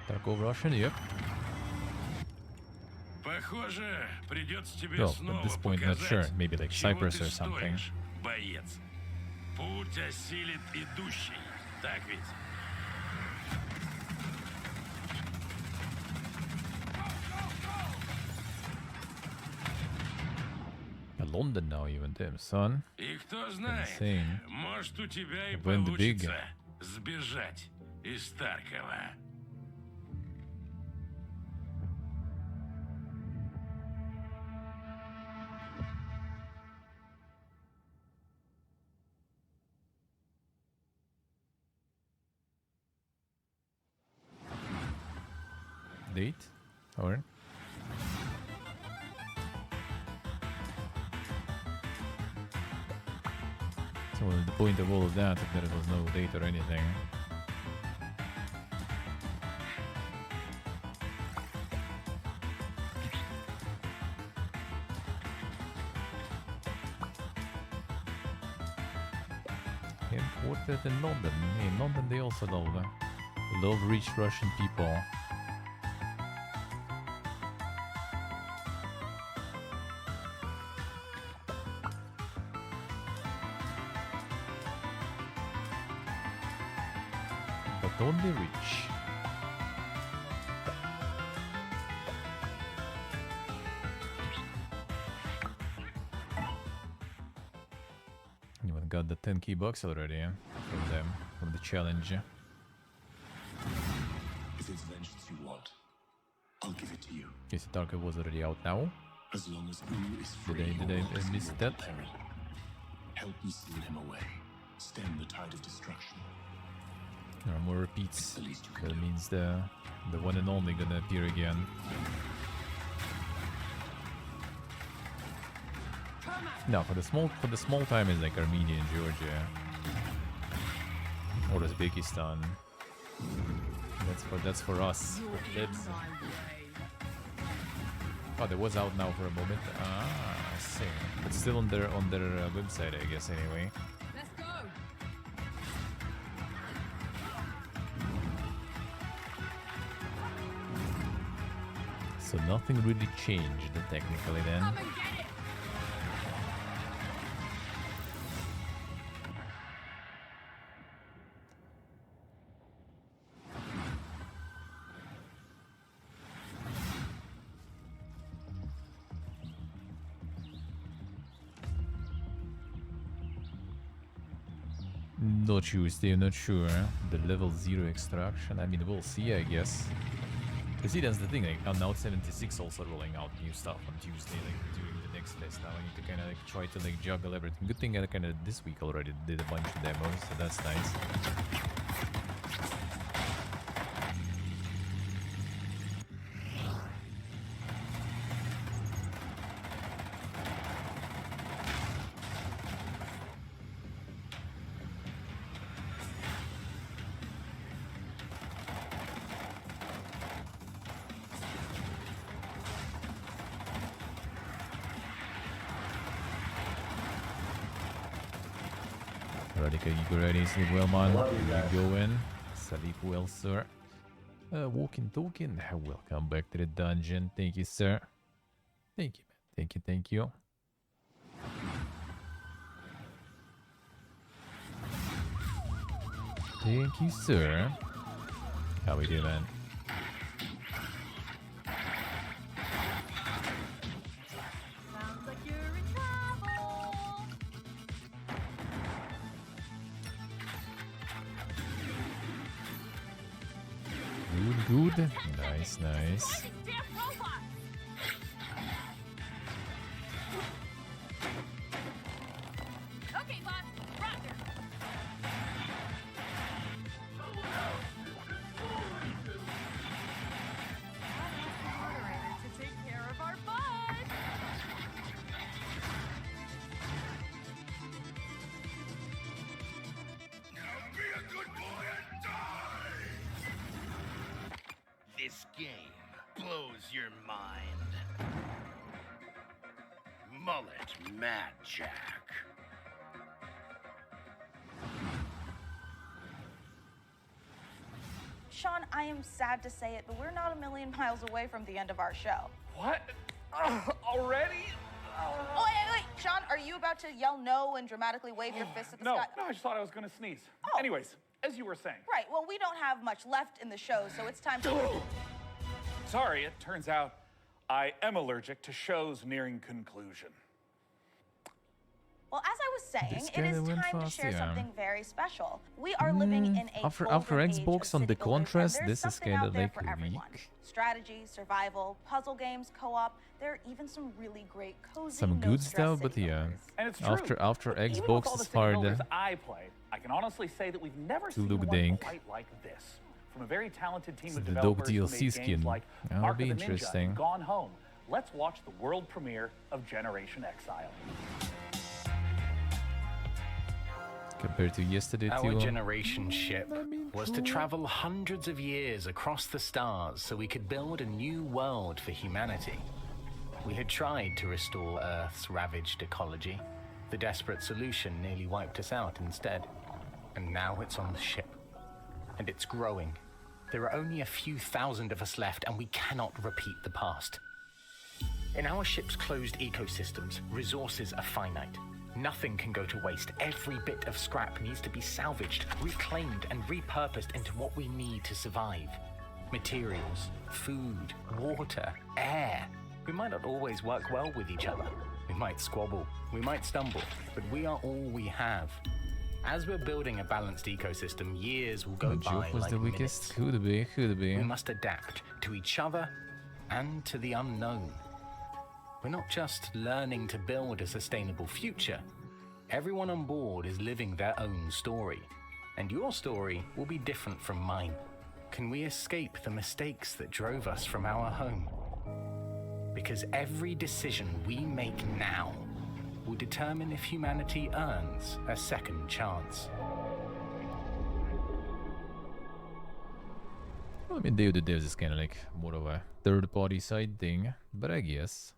Tarkov Russian, yep. Похоже, придется тебе Well, снова at this point, not показать, sure. Maybe like чего Cyprus ты or something. стоишь, боец. Путь осилит идущий. Так ведь? London now, even damn, son. И кто знает, Insane. может у тебя и When the big- получится сбежать из Таркова. Date? Or? So the point of all of that, if there was no date or anything. Headquartered in London. In London they also love rich Russian people. But only rich. You even got the 10 key bucks already, yeah? From them, from the challenge. If it's vengeance you want, I'll give it to you. Yes, the Tarkov was already out now. As long as Uru is free, Did I miss that? help me seal him away. Stem the tide of destruction. More repeats. That means the one and only gonna appear again. No, for the small time is like Armenia and Georgia. Or Uzbekistan. That's for us. For plebs. Oh, that was out now for a moment. Ah, I see. But still on their website, I guess. Anyway. Let's go. So nothing really changed technically then. Come and get it. Not sure, Steve, not sure. The level 0 extraction, I mean, we'll see, I guess. You see, that's the thing, like, now 76 also rolling out new stuff on Tuesday, like, during the next fest. Now I need to kind of, like, try to, like, juggle everything. Good thing I kind of, this week already did a bunch of demos, so that's nice. Radika, you go ready, sleep well, man. You go in. Sleep well, sir. Walking token. Welcome back to the dungeon. Thank you, sir. Thank you, man. Thank you, thank you. Thank you, sir. How we doing? Sounds like you're in trouble. Good, good. Nice, nice. Okay, boss. Roger. Moderator to take care of our bud. Be a good boy and die! This game blows your mind. Mullet Mad Jack. Sean, I am sad to say it, but we're not a million miles away from the end of our show. What? Already? Oh, wait. Sean, are you about to yell no and dramatically wave your fist at the No, sky? no, I just thought I was going to sneeze. Oh. Anyways, as you were saying. Right, well, we don't have much left in the show, so it's time to... Sorry, it turns out I am allergic to shows nearing conclusion. Well, as I was saying, This it kinda is went time to fast, share yeah. something very special. We are living in a After golden age Xbox of on the city builders, and contrast, there's this is something kind out of there like for everyone. weak. Strategy, survival, puzzle games, co-op. There are even some really great cozy, Some good stuff, but yeah. And it's true. After But even with Xbox all the is city hard builders I played, I can honestly say that we've never to seen look one dank. quite like this. From a very talented team of The dope developers who DLC made skin. games like That'll Mark be of the Ninja interesting. and Gone Home. Let's watch the world premiere of Generation Exile. Compared to yesterday, Our too. generation ship was to travel hundreds of years across the stars so we could build a new world for humanity. We had tried to restore Earth's ravaged ecology. The desperate solution nearly wiped us out instead. And now it's on the ship. And it's growing. There are only a few thousand of us left, and we cannot repeat the past. In our ship's closed ecosystems, resources are finite. Nothing can go to waste. Every bit of scrap needs to be salvaged, reclaimed, and repurposed into what we need to survive. Materials, food, water, air. We might not always work well with each other. We might squabble, we might stumble, but we are all we have. As we're building a balanced ecosystem, years will go by Joke was like the minutes. weakest. Could be. We must adapt to each other and to the unknown. We're not just learning to build a sustainable future. Everyone on board is living their own story. And your story will be different from mine. Can we escape the mistakes that drove us from our home? Because every decision we make now will determine if humanity earns a second chance. Well, I mean, Day of the Devs is kind of like more of a third-party side thing, but I guess.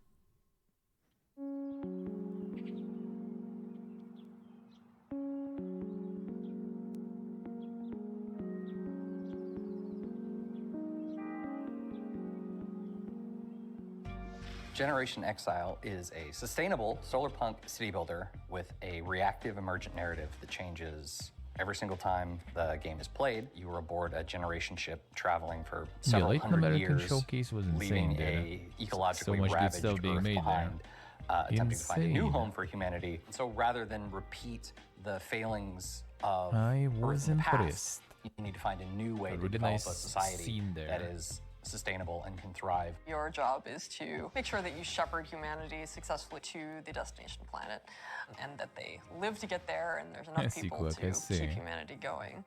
Generation Exile is a sustainable solarpunk city builder with a reactive emergent narrative that changes every single time the game is played. You are aboard a generation ship traveling for several Latin hundred American years, Showcase was leaving insane, a dude. ecologically So much good ravaged stuff being Earth made behind, attempting to find a new Insane. home for humanity. So rather than repeat the failings of I was Earth in the past, impressed. you need to find a new way A to really develop nice a society scene there. that is sustainable and can thrive. Your job is to make sure that you shepherd humanity successfully to the destination planet, and that they live to get there, and there's enough people to keep humanity going.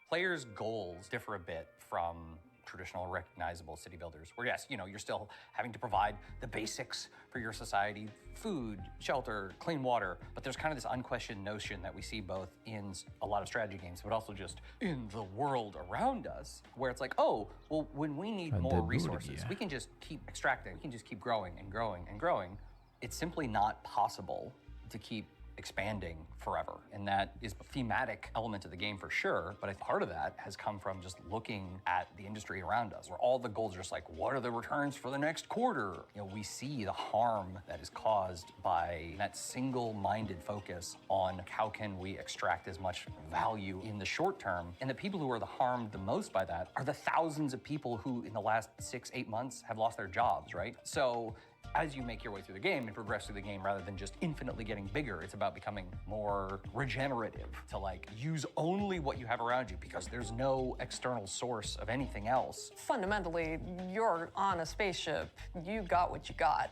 Players' goals differ a bit from traditional recognizable city builders, where yes, you know, you're still having to provide the basics for your society: food, shelter, clean water, but there's kind of this unquestioned notion that we see both in a lot of strategy games, but also just in the world around us, where it's like, oh, well, when we need more resources, we can just keep extracting, we can just keep growing and growing and growing. It's simply not possible to keep expanding forever. And that is a thematic element of the game for sure, but a part of that has come from just looking at the industry around us, where all the goals are just like, what are the returns for the next quarter? You know, we see the harm that is caused by that single-minded focus on how can we extract as much value in the short term. And the people who are harmed the most by that are the thousands of people who in the last 6-8 months have lost their jobs, right? So as you make your way through the game and progress through the game, rather than just infinitely getting bigger, it's about becoming more regenerative, to like use only what you have around you because there's no external source of anything else. Fundamentally, you're on a spaceship. You got what you got.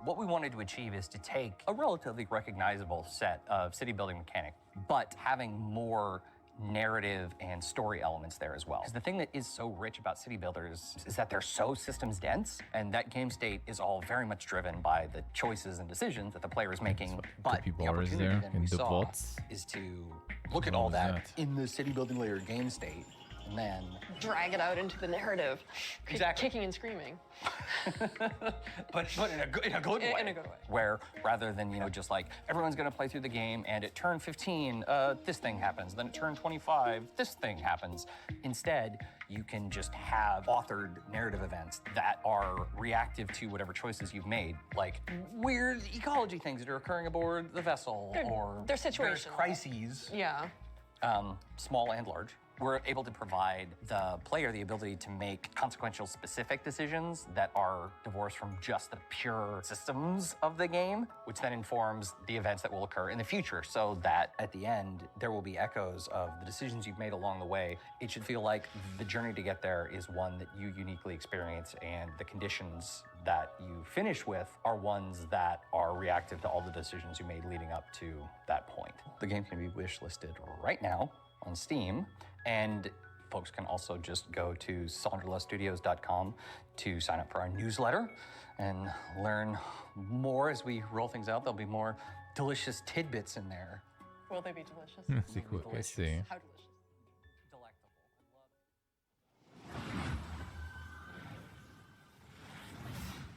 What we wanted to achieve is to take a relatively recognizable set of city building mechanics, but having more narrative and story elements there as well. Because the thing that is so rich about city builders is that they're so systems dense, and that game state is all very much driven by the choices and decisions that the player is making. But the opportunity then we saw is to look at all that in the city building layer game state, and then Drag it out into the narrative. Exactly. Kicking and screaming. but in a good way. In a good way. Where rather than, you know, just like everyone's gonna play through the game and at turn 15, this thing happens. Then at turn 25, this thing happens. Instead, you can just have authored narrative events that are reactive to whatever choices you've made, like weird ecology things that are occurring aboard the vessel, or they're situational crises. Yeah. Small and large. We're able to provide the player the ability to make consequential specific decisions that are divorced from just the pure systems of the game, which then informs the events that will occur in the future, so that at the end, there will be echoes of the decisions you've made along the way. It should feel like the journey to get there is one that you uniquely experience, and the conditions that you finish with are ones that are reactive to all the decisions you made leading up to that point. The game can be wishlisted right now on Steam, and folks can also just go to sonderluststudios.com to sign up for our newsletter and learn more as we roll things out. There'll be more delicious tidbits in there. Will they be delicious? C'est cool, I see. How delicious.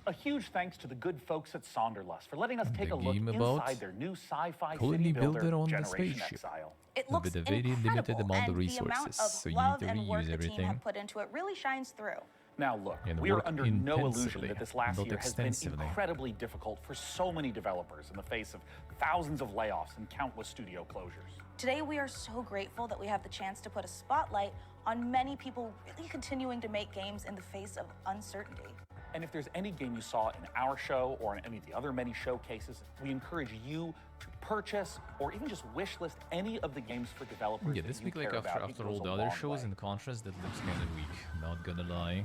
A huge thanks to the good folks at Sonderlust for letting us take a look game about inside their new sci-fi colony city builder, builder on the Generation spaceship. Exile. It looks with a very limited incredible, amount of and the amount resources, of so you love need to and work reuse the team everything. have put into it really shines through. Now look, And we are work under no illusion intensively, that this last not year has been extensively. incredibly difficult for so many developers in the face of thousands of layoffs and countless studio closures. Today, we are so grateful that we have the chance to put a spotlight on many people really continuing to make games in the face of uncertainty. And if there's any game you saw in our show or in any of the other many showcases, we encourage you to purchase or even just wish list any of the games for developers. Yeah, that this you week, like care after about. It after goes all the a other long shows way. in contrast, that looks kind of weak. Not gonna lie.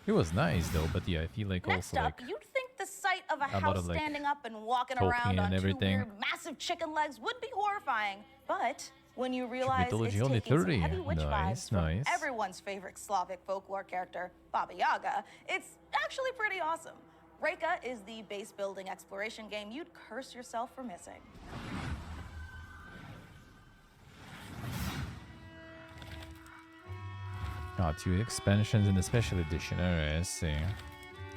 It was nice though, but yeah, I feel like Next also up, like you'd think the sight of a a lot house of, like, standing up and walking Tolkien around on and two everything. weird, massive chicken legs would be horrifying. But when you realize it's mythology taking only some 30. heavy witch Nice, vibes from nice. everyone's favorite Slavic folklore character, Baba Yaga, it's actually pretty awesome. Reka is the base building exploration game you'd curse yourself for missing. two expansions in the special edition. Alright, I see.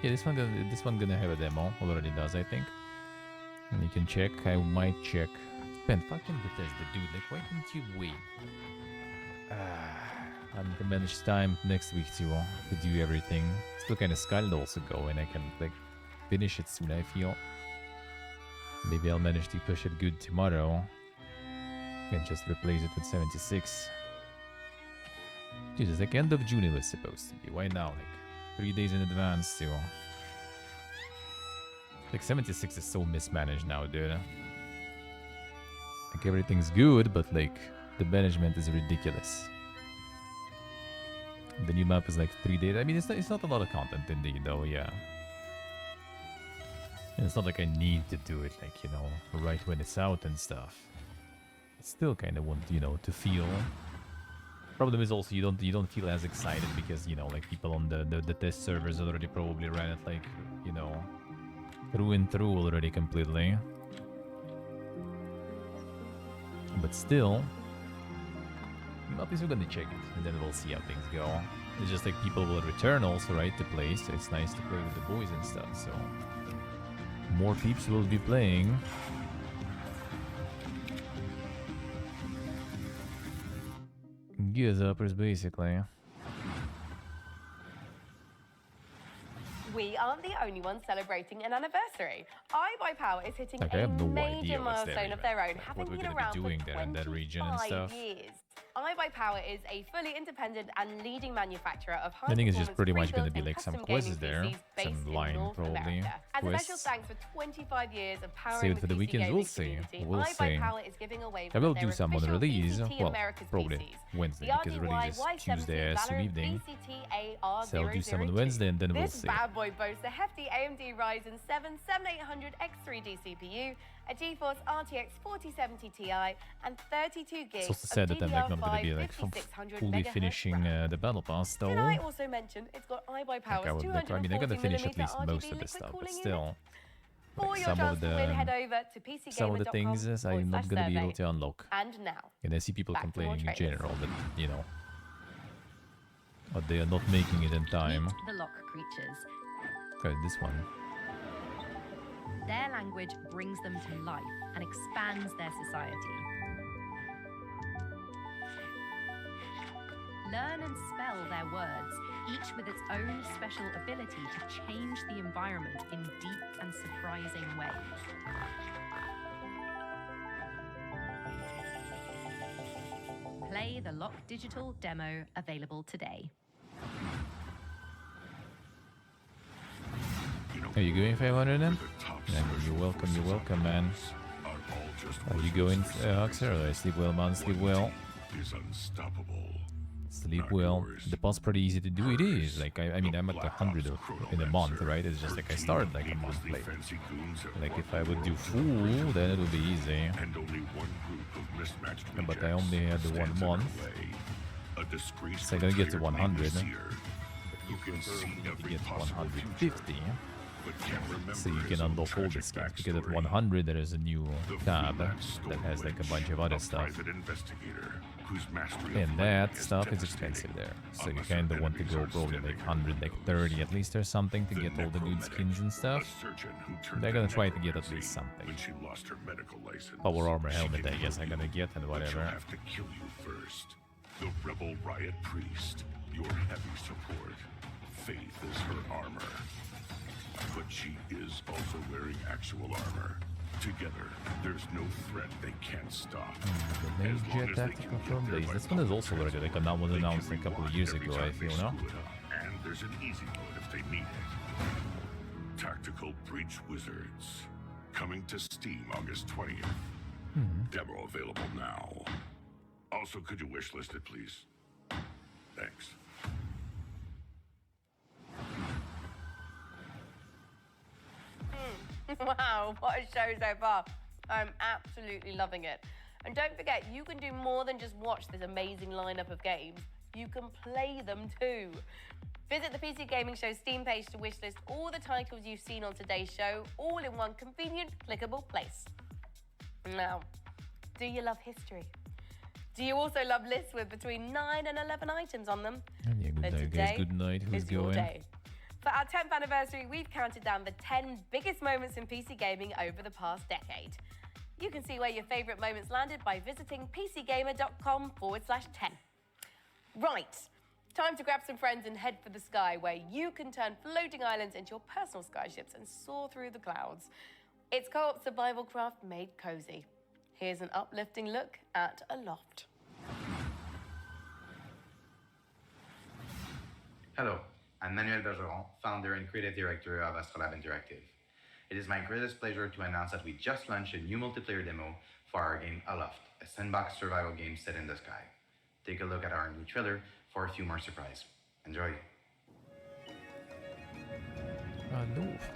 Yeah, this one gonna have a demo. Already does, I think. And you can check. I might check. Ben, fucking Bethesda, dude. Like, why couldn't you wait? I'm gonna manage time next week to do everything. Still kind of Skyland also go, and I can like finish it soon. I feel. Maybe I'll manage to push it good tomorrow. And just replace it with 76. Jesus, like end of June it was supposed to be. Why now? Like 3 days in advance still. Like 76 is so mismanaged now, dude. Like Like everything's good, but like the management is ridiculous. The new map is like 3 days. I mean, it's not a lot of content indeed, though. Yeah. And it's not like I need to do it, like, you know, right when it's out and stuff. I still kind of want, you know, to feel. Problem is also you don't feel as excited because, you know, like people on the test servers already probably ran it like, you know, through and through already completely. But still, at least we're gonna check it and then we'll see how things go. It's just like people will return also, right, to play, so it's nice to play with the boys and stuff, so more peeps will be playing. Gears uppers, basically. We aren't the only ones celebrating an anniversary. iBuyPower is hitting Like, I a have no major idea what's there milestone of even. their own, Like, having what we're been gonna around be doing for there in that region and 25 stuff. years. iBuyPower is a fully independent and leading manufacturer of I think it's just high-performance pretty much gonna pre-built be and like some custom quizzes gaming there, PCs based some in line North probably America. As a special quiz. thanks for 25 years of powering Save it the for the PC weekends. gaming We'll see. community, We'll see. iBuyPower is giving away I one will of their do some on official release. VCT Well, America's probably PCs. Wednesday The because RDY release is Tuesday, I assume, evening. So I'll do some on Wednesday and then we'll This see. bad boy boasts a hefty AMD Ryzen 7 7800 X3D CPU, a GeForce RTX 4070 Ti, and 32 gigs It's also of sad that I'm like not gonna be like 5600 fully megahertz finishing RAM. the battle pass though. Did I also mention it's got iBuyPower's I mean, I'm gonna finish at least most of RGB the stuff, but cooling still, unit? For like your some chance of to win, head the over to PCgamer.com some of the things I'm not gonna be able to unlock. And now, And I see people back to more complaining in trailers. general that, you know, but they are not making it in time. Meet the lock creatures. Okay, this one. Their language brings them to life and expands their society. Learn and spell their words, each with its own special ability to change the environment in deep and surprising ways. Play the Lock Digital demo available today. Are you going 500 then? Yeah, you're welcome, man. Are you going, Huxer? Sleep well, man, sleep well. Is unstoppable. Sleep well. The pass pretty easy to do. It is. Like, I mean, I'm at 100 in a month, right? It's just like I started like a month late. Like, if I would do full, then it would be easy. And only one group of mismatched But I only had the 1 month. So I'm gonna get to 100. You can see every Get possible 150. but can't remember So you his can own unlock all the tragic skins, because at backstory. 100 there is a new tab that freelance has like a Stone bunch of Witch, other a stuff. private investigator whose mastery of And lightning that is stuff is devastating. expensive there. So you Unless kind her of want to enemies go are probably like standing 100, like 30 at least or something to The get all the good necromantic, skins and stuff. a surgeon who turned They're to gonna try to get at necromancy least something. when she lost her medical license. Power armor She helmet, can I guess I'm heal gonna you, get and but she'll whatever. have to kill you first. The rebel riot priest, your heavy support. Faith is her armor. But she is also wearing actual armor. Together, there's no threat they can't stop. The As long major as they tactical can get from there days. by This one is public also already like transport, was they can announced a couple of rewind years every ago, I time they feel, no? screw it up. And there's an easy mode if they need it. Tactical Breach Wizards. Coming to Steam August 20th. Demo available now. Also, could you wishlist it, please? Thanks. Wow, what a show so far. I'm absolutely loving it. And don't forget, you can do more than just watch this amazing lineup of games. You can play them too. Visit the PC Gaming Show Steam page to wishlist all the titles you've seen on today's show, all in one convenient, clickable place. Now, do you love history? Do you also love lists with between 9 and 11 items on them? Yeah, good Then night, guys. today Good night. Who's is your going? day. For our 10th anniversary, we've counted down the 10 biggest moments in PC gaming over the past decade. You can see where your favourite moments landed by visiting pcgamer.com/10. Right, time to grab some friends and head for the sky, where you can turn floating islands into your personal skyships and soar through the clouds. It's co-op survival craft made cozy. Here's an uplifting look at Aloft. Hello, I'm Manuel Bergeron, founder and creative director of Astrolab Interactive. It is my greatest pleasure to announce that we just launched a new multiplayer demo for our game Aloft, a sandbox survival game set in the sky. Take a look at our new trailer for a few more surprises. Enjoy. Aloft.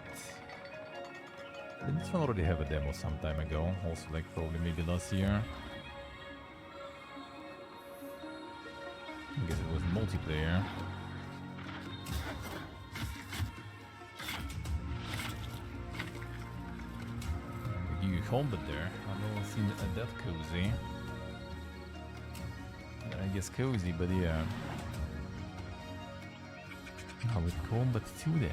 Didn't this one already have a demo some time ago? Also, like probably maybe last year. I guess it was multiplayer. You combat there. I've never seen that cozy. I guess cozy, but yeah. How with combat too then?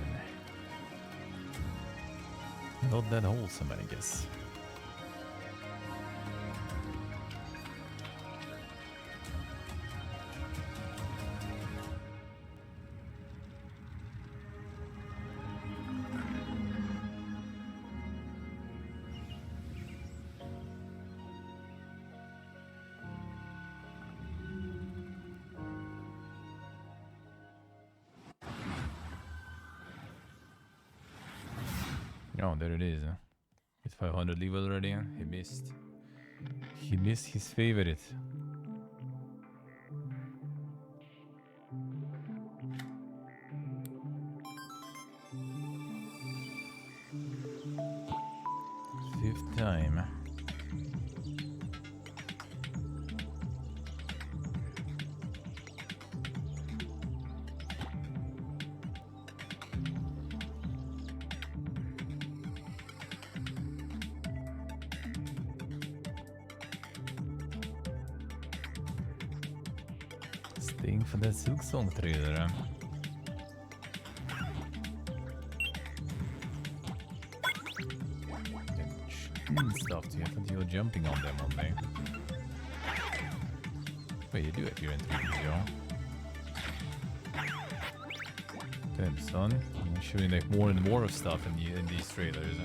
Not that wholesome, I guess. Oh, there it is. It's 500 leave already. He missed. He missed his favorite. Fifth time. Staying for that Silk Song trailer. Stuff to you. I thought you were jumping on them only. Wait, you do appear in 3D, damn, son. I'm showing like more and more of stuff in these trailers.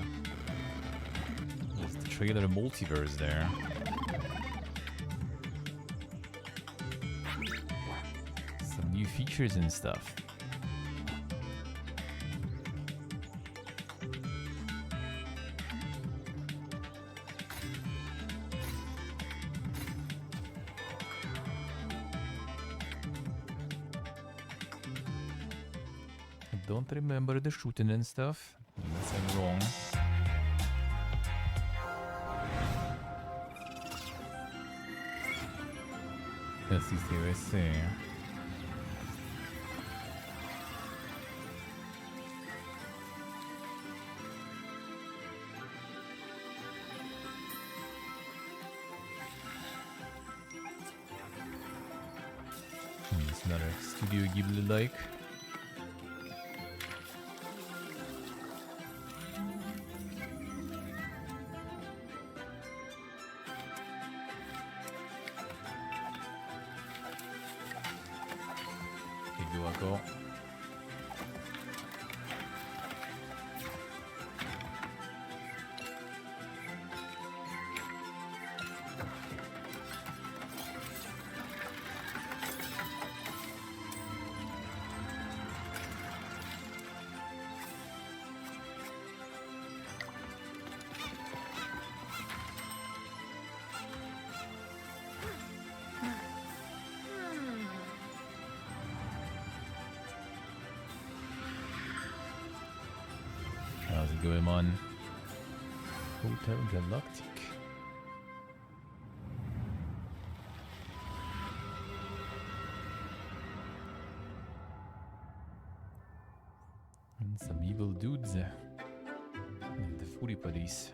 There's the trailer multiverse there. Some new features and stuff. Don't remember the shooting and stuff, unless I'm wrong. Let's see what I say. It's another Studio Ghibli-like. Go. How's it going on? Hotel Galactic. And some evil dudes. And the Fury Police.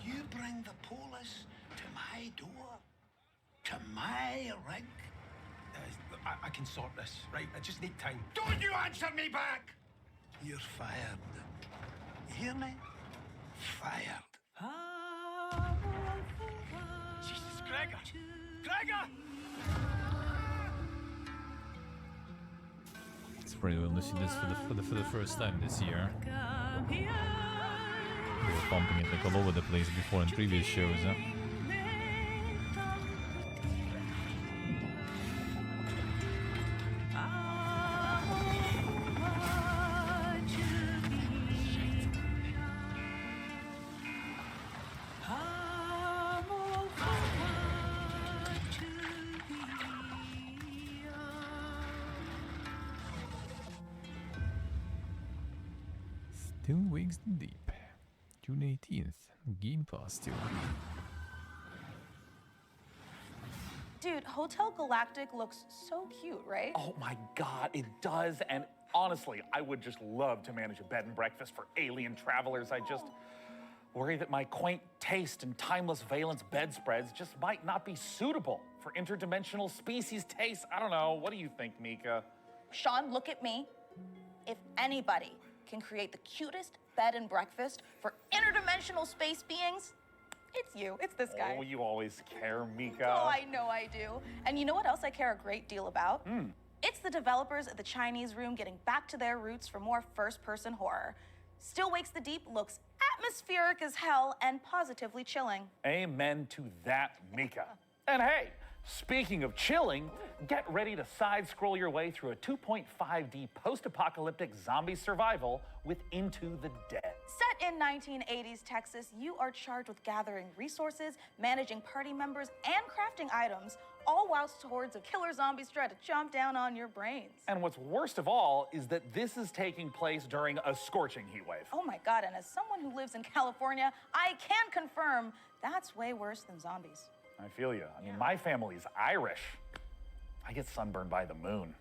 You bring the police to my door? To my rig? I can sort this, right? I just need time. Don't you answer me back! You're fired. You hear me? Fired. Jesus, Gregor! Gregor! It's pretty well to see this for the first time this year. They were pumping it like all over the place before in previous shows. 2 weeks deep. June 18th. Game Pass too. Dude, Hotel Galactic looks so cute, right? Oh my god, it does. And honestly, I would just love to manage a bed and breakfast for alien travelers. I just worry that my quaint taste and timeless valence bedspreads just might not be suitable for interdimensional species tastes. I don't know. What do you think, Mika? Sean, look at me. If anybody can create the cutest bed and breakfast for interdimensional space beings, it's you. It's this guy. Oh, you always care, Mika. Oh, I know I do. And you know what else I care a great deal about? It's the developers at the Chinese Room getting back to their roots for more first-person horror. Still Wakes the Deep looks atmospheric as hell and positively chilling. Amen to that, Mika. And hey, speaking of chilling, get ready to side-scroll your way through a 2.5D post-apocalyptic zombie survival with Into the Dead. Set in 1980s Texas, you are charged with gathering resources, managing party members, and crafting items, all whilst hordes of killer zombies try to chomp down on your brains. And what's worst of all is that this is taking place during a scorching heat wave. Oh my God, and as someone who lives in California, I can confirm that's way worse than zombies. I feel you. I mean, my family's Irish. I get sunburned by the moon.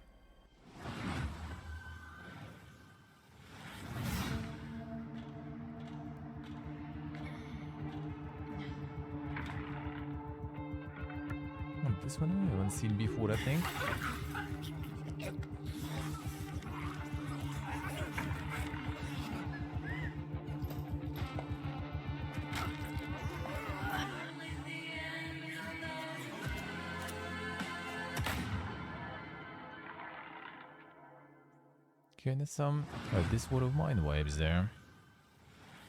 This one I haven't seen before, I think. Kinda some This War of Mine vibes there.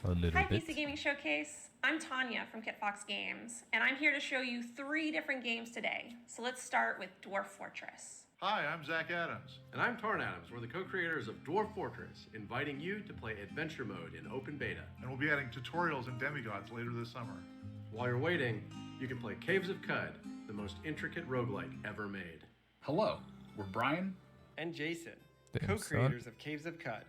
A little Hi, bit. PC Gaming Showcase. I'm Tanya from KitFox Games, and I'm here to show you 3 different games today. So let's start with Dwarf Fortress. Hi, I'm Zach Adams. And I'm Tarn Adams. We're the co-creators of Dwarf Fortress, inviting you to play Adventure Mode in open beta. And we'll be adding tutorials and demigods later this summer. While you're waiting, you can play Caves of Cud, the most intricate roguelike ever made. Hello, we're Brian and Jason, Damn, co-creators son. of Caves of Cud.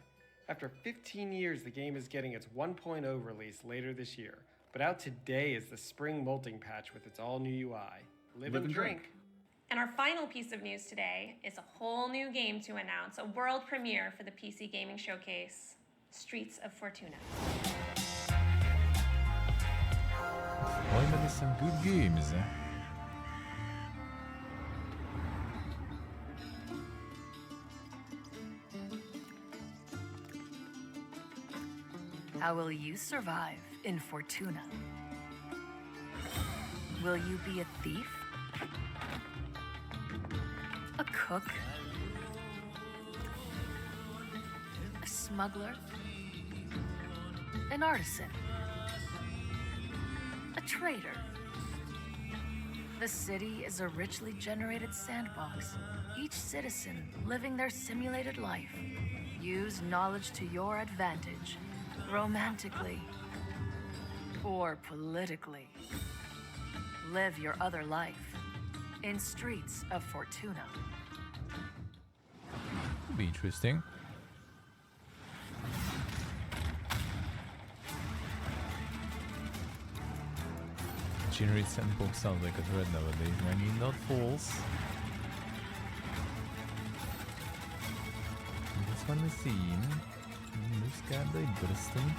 After 15 years, the game is getting its 1.0 release later this year. But out today is the spring molting patch with its all-new UI. Live and drink. And our final piece of news today is a whole new game to announce, a world premiere for the PC Gaming Showcase, Streets of Fortuna. Finally some good games. How will you survive in Fortuna? Will you be a thief? A cook? A smuggler? An artisan? A trader? The city is a richly generated sandbox, each citizen living their simulated life. Use knowledge to your advantage, romantically or politically. Live your other life in Streets of Fortuna. Could be interesting. Generate sandbox sounds like a threat nowadays. I mean, not false. This one we've seen. Looks kinda interesting.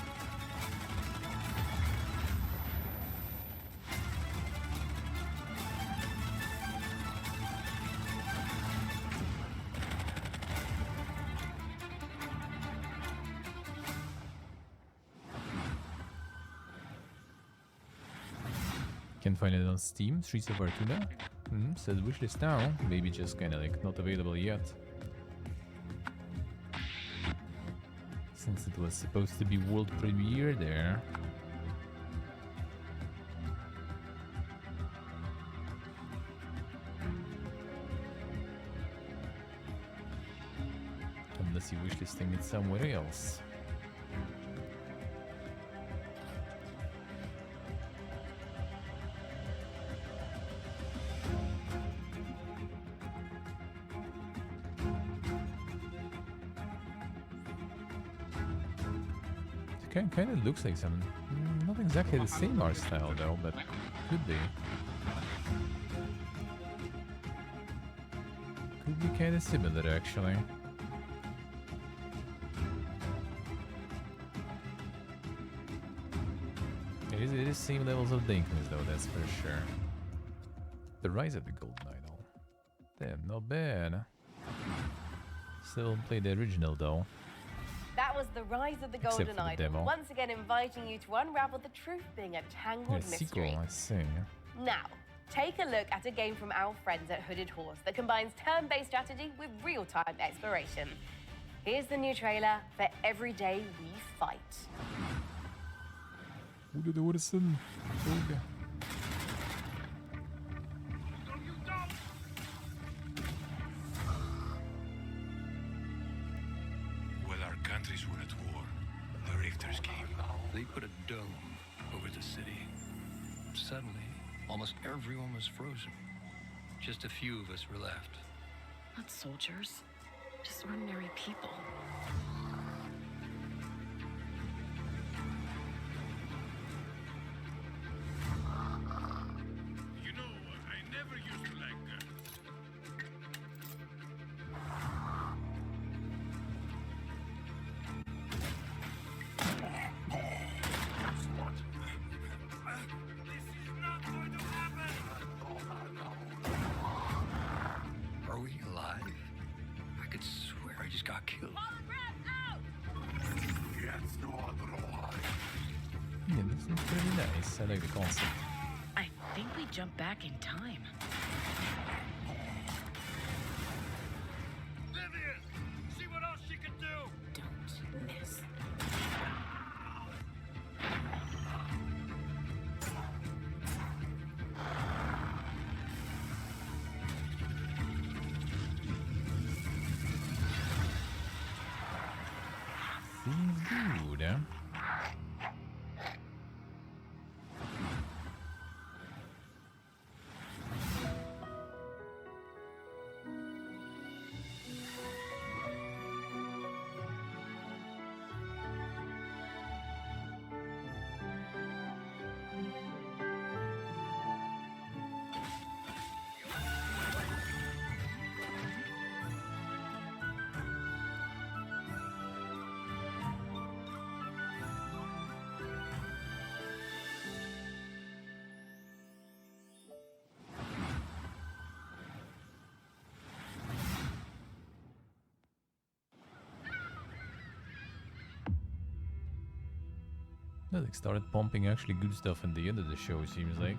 Can find it on Steam, Streets of Fortuna. Says wishlist now. Maybe just kinda like not available yet. Since it was supposed to be world premiere there. Unless you're wishlisting it somewhere else. Kind of looks like some, not exactly the same art style though, but could be. Could be kind of similar actually. It is same levels of dankness though, that's for sure. The Rise of the Golden Idol. Damn, not bad. Still haven't played the original though. That was The Rise of the Except Golden for the Idol, demo. once again inviting you to unravel the truth being a tangled Yeah, mystery. sequel, I see. Now, take a look at a game from our friends at Hooded Horse that combines turn-based strategy with real-time exploration. Here's the new trailer for Every Day We Fight. Hooded Horsen. While our countries were at war, the Richters came. They put a dome over the city. Suddenly, almost everyone was frozen. Just a few of us were left. Not soldiers, just ordinary people. You know, I never used to like Are we alive? I could swear I just got killed. Yeah, this is pretty nice. I like the concept. I think we jumped back in time. Vivian! See what else she can do! Don't miss. Seems good, eh? No, they started pumping actually good stuff in the end of the show, seems like.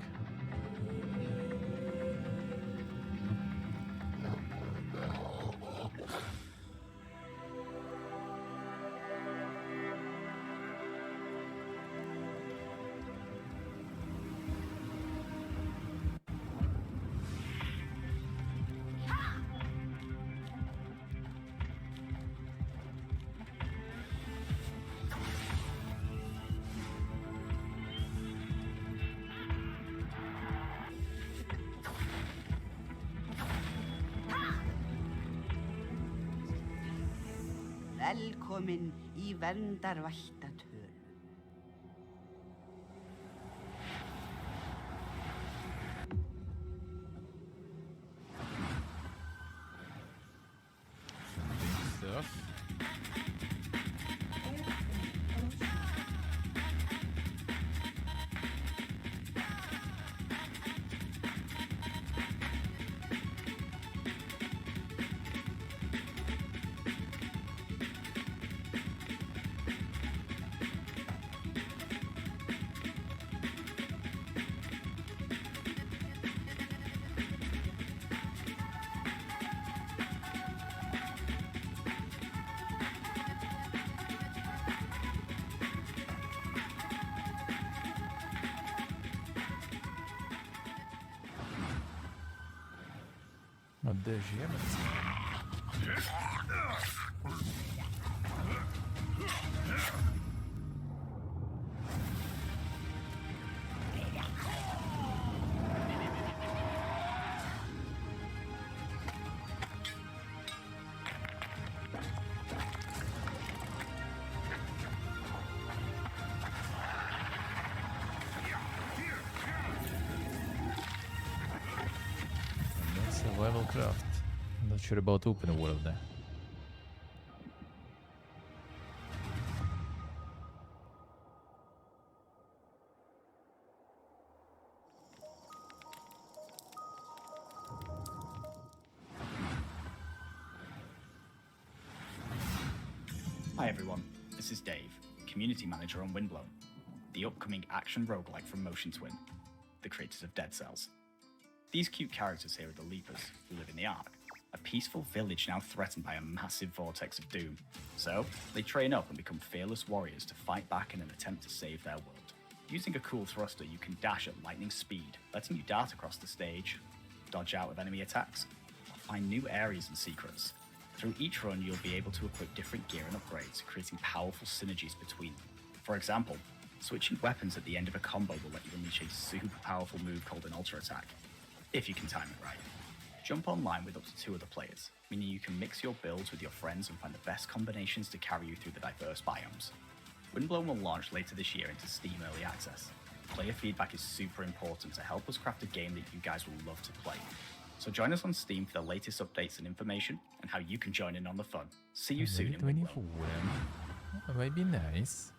Velkomin í verndarvættatölu. Stuff. Vad det ger mig. Survival craft. I'm not sure about open world there. Hi everyone, this is Dave, Community Manager on Windblown, the upcoming action roguelike from Motion Twin, the creators of Dead Cells. These cute characters here are the Leapers, who live in the Ark, a peaceful village now threatened by a massive vortex of doom. So, they train up and become fearless warriors to fight back in an attempt to save their world. Using a cool thruster, you can dash at lightning speed, letting you dart across the stage, dodge out of enemy attacks, or find new areas and secrets. Through each run, you'll be able to equip different gear and upgrades, creating powerful synergies between them. For example, switching weapons at the end of a combo will let you unleash a super powerful move called an Ultra Attack, if you can time it right. Jump online with up to 2 other players, meaning you can mix your builds with your friends and find the best combinations to carry you through the diverse biomes. Windblown will launch later this year into Steam Early Access. Player feedback is super important to help us craft a game that you guys will love to play. So join us on Steam for the latest updates and information, and how you can join in on the fun. See you soon in Windblown. That might be nice.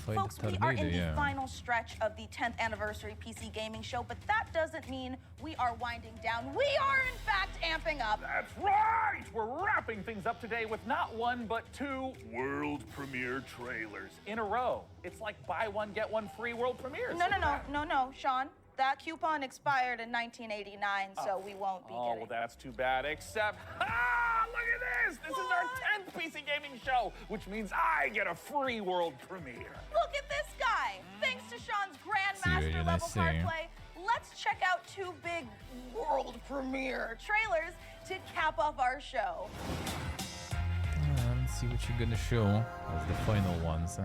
Folks, we are in the final stretch of the 10th anniversary PC gaming show, but that doesn't mean we are winding down. We are, in fact, amping up. That's right! We're wrapping things up today with not 1, but 2 world premiere trailers in a row. It's like buy one, get one free world premieres. No, Sean. That coupon expired in 1989, so we won't be getting. Oh, well, that's too bad, except, look at this! This is our 10th PC gaming show, which means I get a free world premiere. Look at this guy! Thanks to Sean's Grandmaster level card play, let's check out 2 big world premiere trailers to cap off our show. Let's see what you're gonna show as the final ones.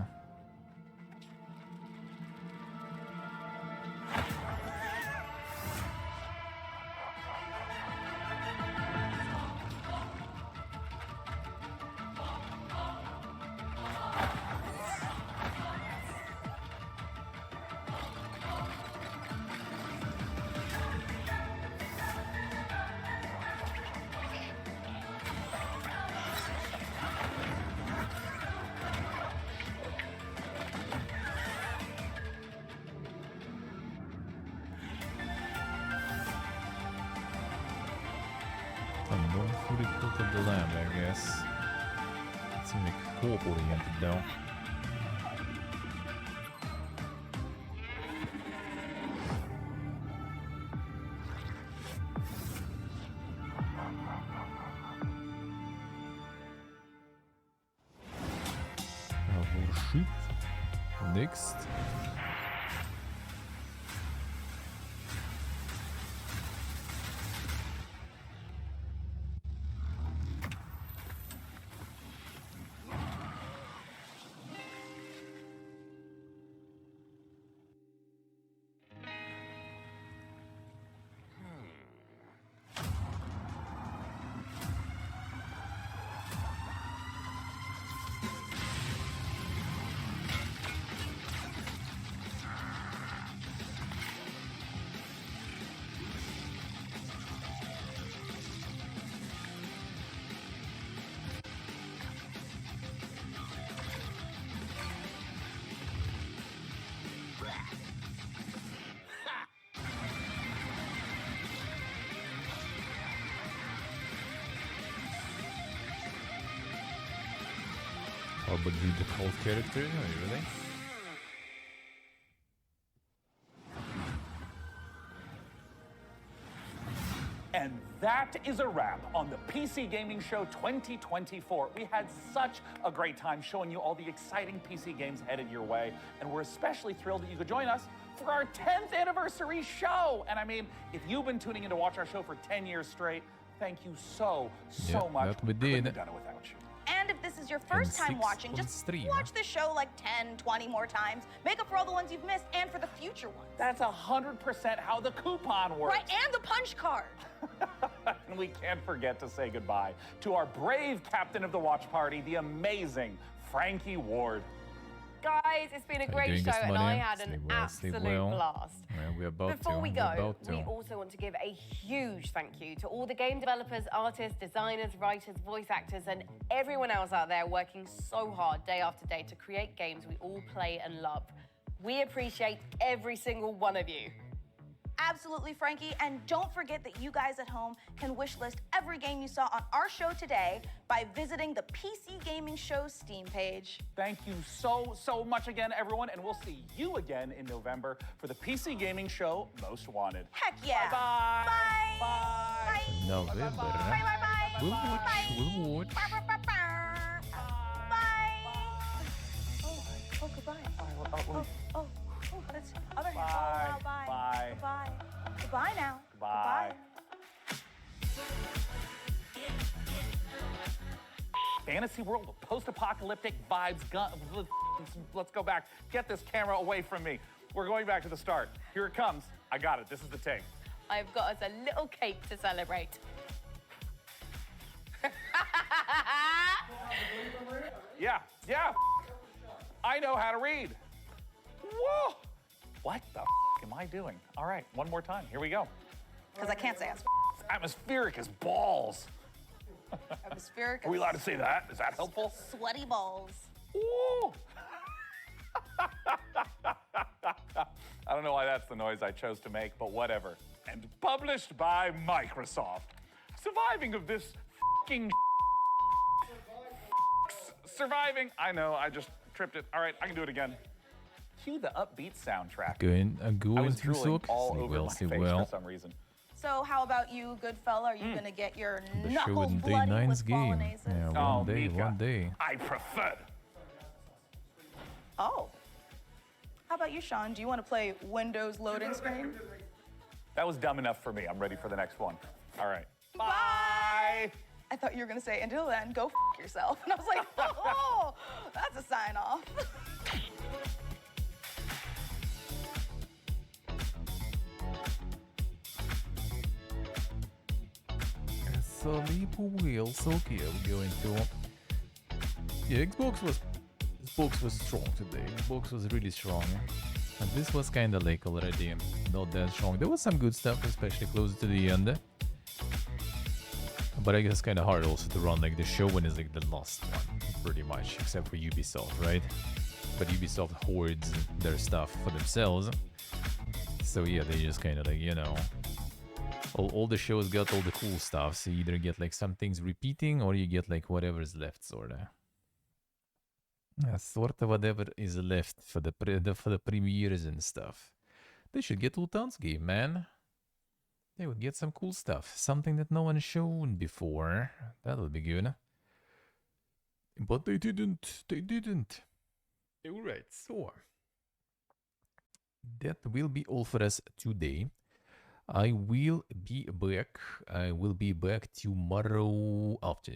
Fully coated the land, I guess. It seems like co-oriented though. Shoot. Next. Oh, but the default character? Really? And that is a wrap on the PC Gaming Show 2024. We had such a great time showing you all the exciting PC games headed your way, and we're especially thrilled that you could join us for our 10th anniversary show. And I mean, if you've been tuning in to watch our show for 10 years straight, thank you so much. That we did. Couldn't have done it without you. And if this is your first time watching, just watch the show like 10, 20 more times. Make up for all the ones you've missed and for the future ones. That's 100% how the coupon works. Right, and the punch card. And we can't forget to say goodbye to our brave captain of the watch party, the amazing Frankie Ward. Guys, it's been a great show and I had an absolute blast. Yeah, we're about Before we go, to. we also want to give a huge thank you to all the game developers, artists, designers, writers, voice actors, and everyone else out there working so hard day after day to create games we all play and love. We appreciate every single one of you. Absolutely, Frankie. And don't forget that you guys at home can wishlist every game you saw on our show today by visiting the PC Gaming Show Steam page. Thank you so much again, everyone, and we'll see you again in November for the PC Gaming Show Most Wanted. Heck yeah. Bye-bye. Bye. Bye. November. Bye, bye, bye. We'll watch. We'll watch. Bye. Oh, goodbye. Oh, that's other hand. Bye. Oh, wow, bye. Bye. Goodbye. Goodbye now. Bye. Fantasy world with post-apocalyptic vibes. Let's go back. Get this camera away from me. We're going back to the start. Here it comes. I got it. This is the take. I've got us a little cake to celebrate. Yeah. I know how to read. Whoa! What the am I doing? All right, one more time. Here we go. Because I can't say it's Atmospheric as balls. atmospheric. Are we allowed to say that? Is that helpful? Sweaty balls. Ooh. I don't know why that's the noise I chose to make, but whatever. And published by Microsoft. Surviving of this f***ing surviving. I know, I just tripped it. All right, I can do it again. Cue the upbeat soundtrack. Go I was into drooling sock. all over my face for some reason. So how about you, good fella? Are you gonna get your The show knuckles in day bloody 9's with game. polonaises? Yeah, Mika, one day. I prefer. Oh. How about you, Sean? Do you want to play Windows loading screen? That was dumb enough for me. I'm ready for the next one. All right. Bye. I thought you were gonna say, until then, go f yourself. And I was like, oh, that's a sign off. Sleep wheels. Okay, we're going to. Yeah, Xbox was strong today. Xbox was really strong. And this was kind of like already not that strong. There was some good stuff, especially closer to the end. But I guess kind of hard also to run like the show when it's like the last one, pretty much, except for Ubisoft, right? But Ubisoft hoards their stuff for themselves. So yeah, they just kind of like, you know, all the shows got all the cool stuff. So you either get like some things repeating or you get like whatever's left, sorta. Sort of whatever is left for the premieres and stuff. They should get Ultan's game, man. They would get some cool stuff. Something that no one shown before. That would be good. But they didn't. Alright, so. That will be all for us today. I will be back. I will be back tomorrow afternoon.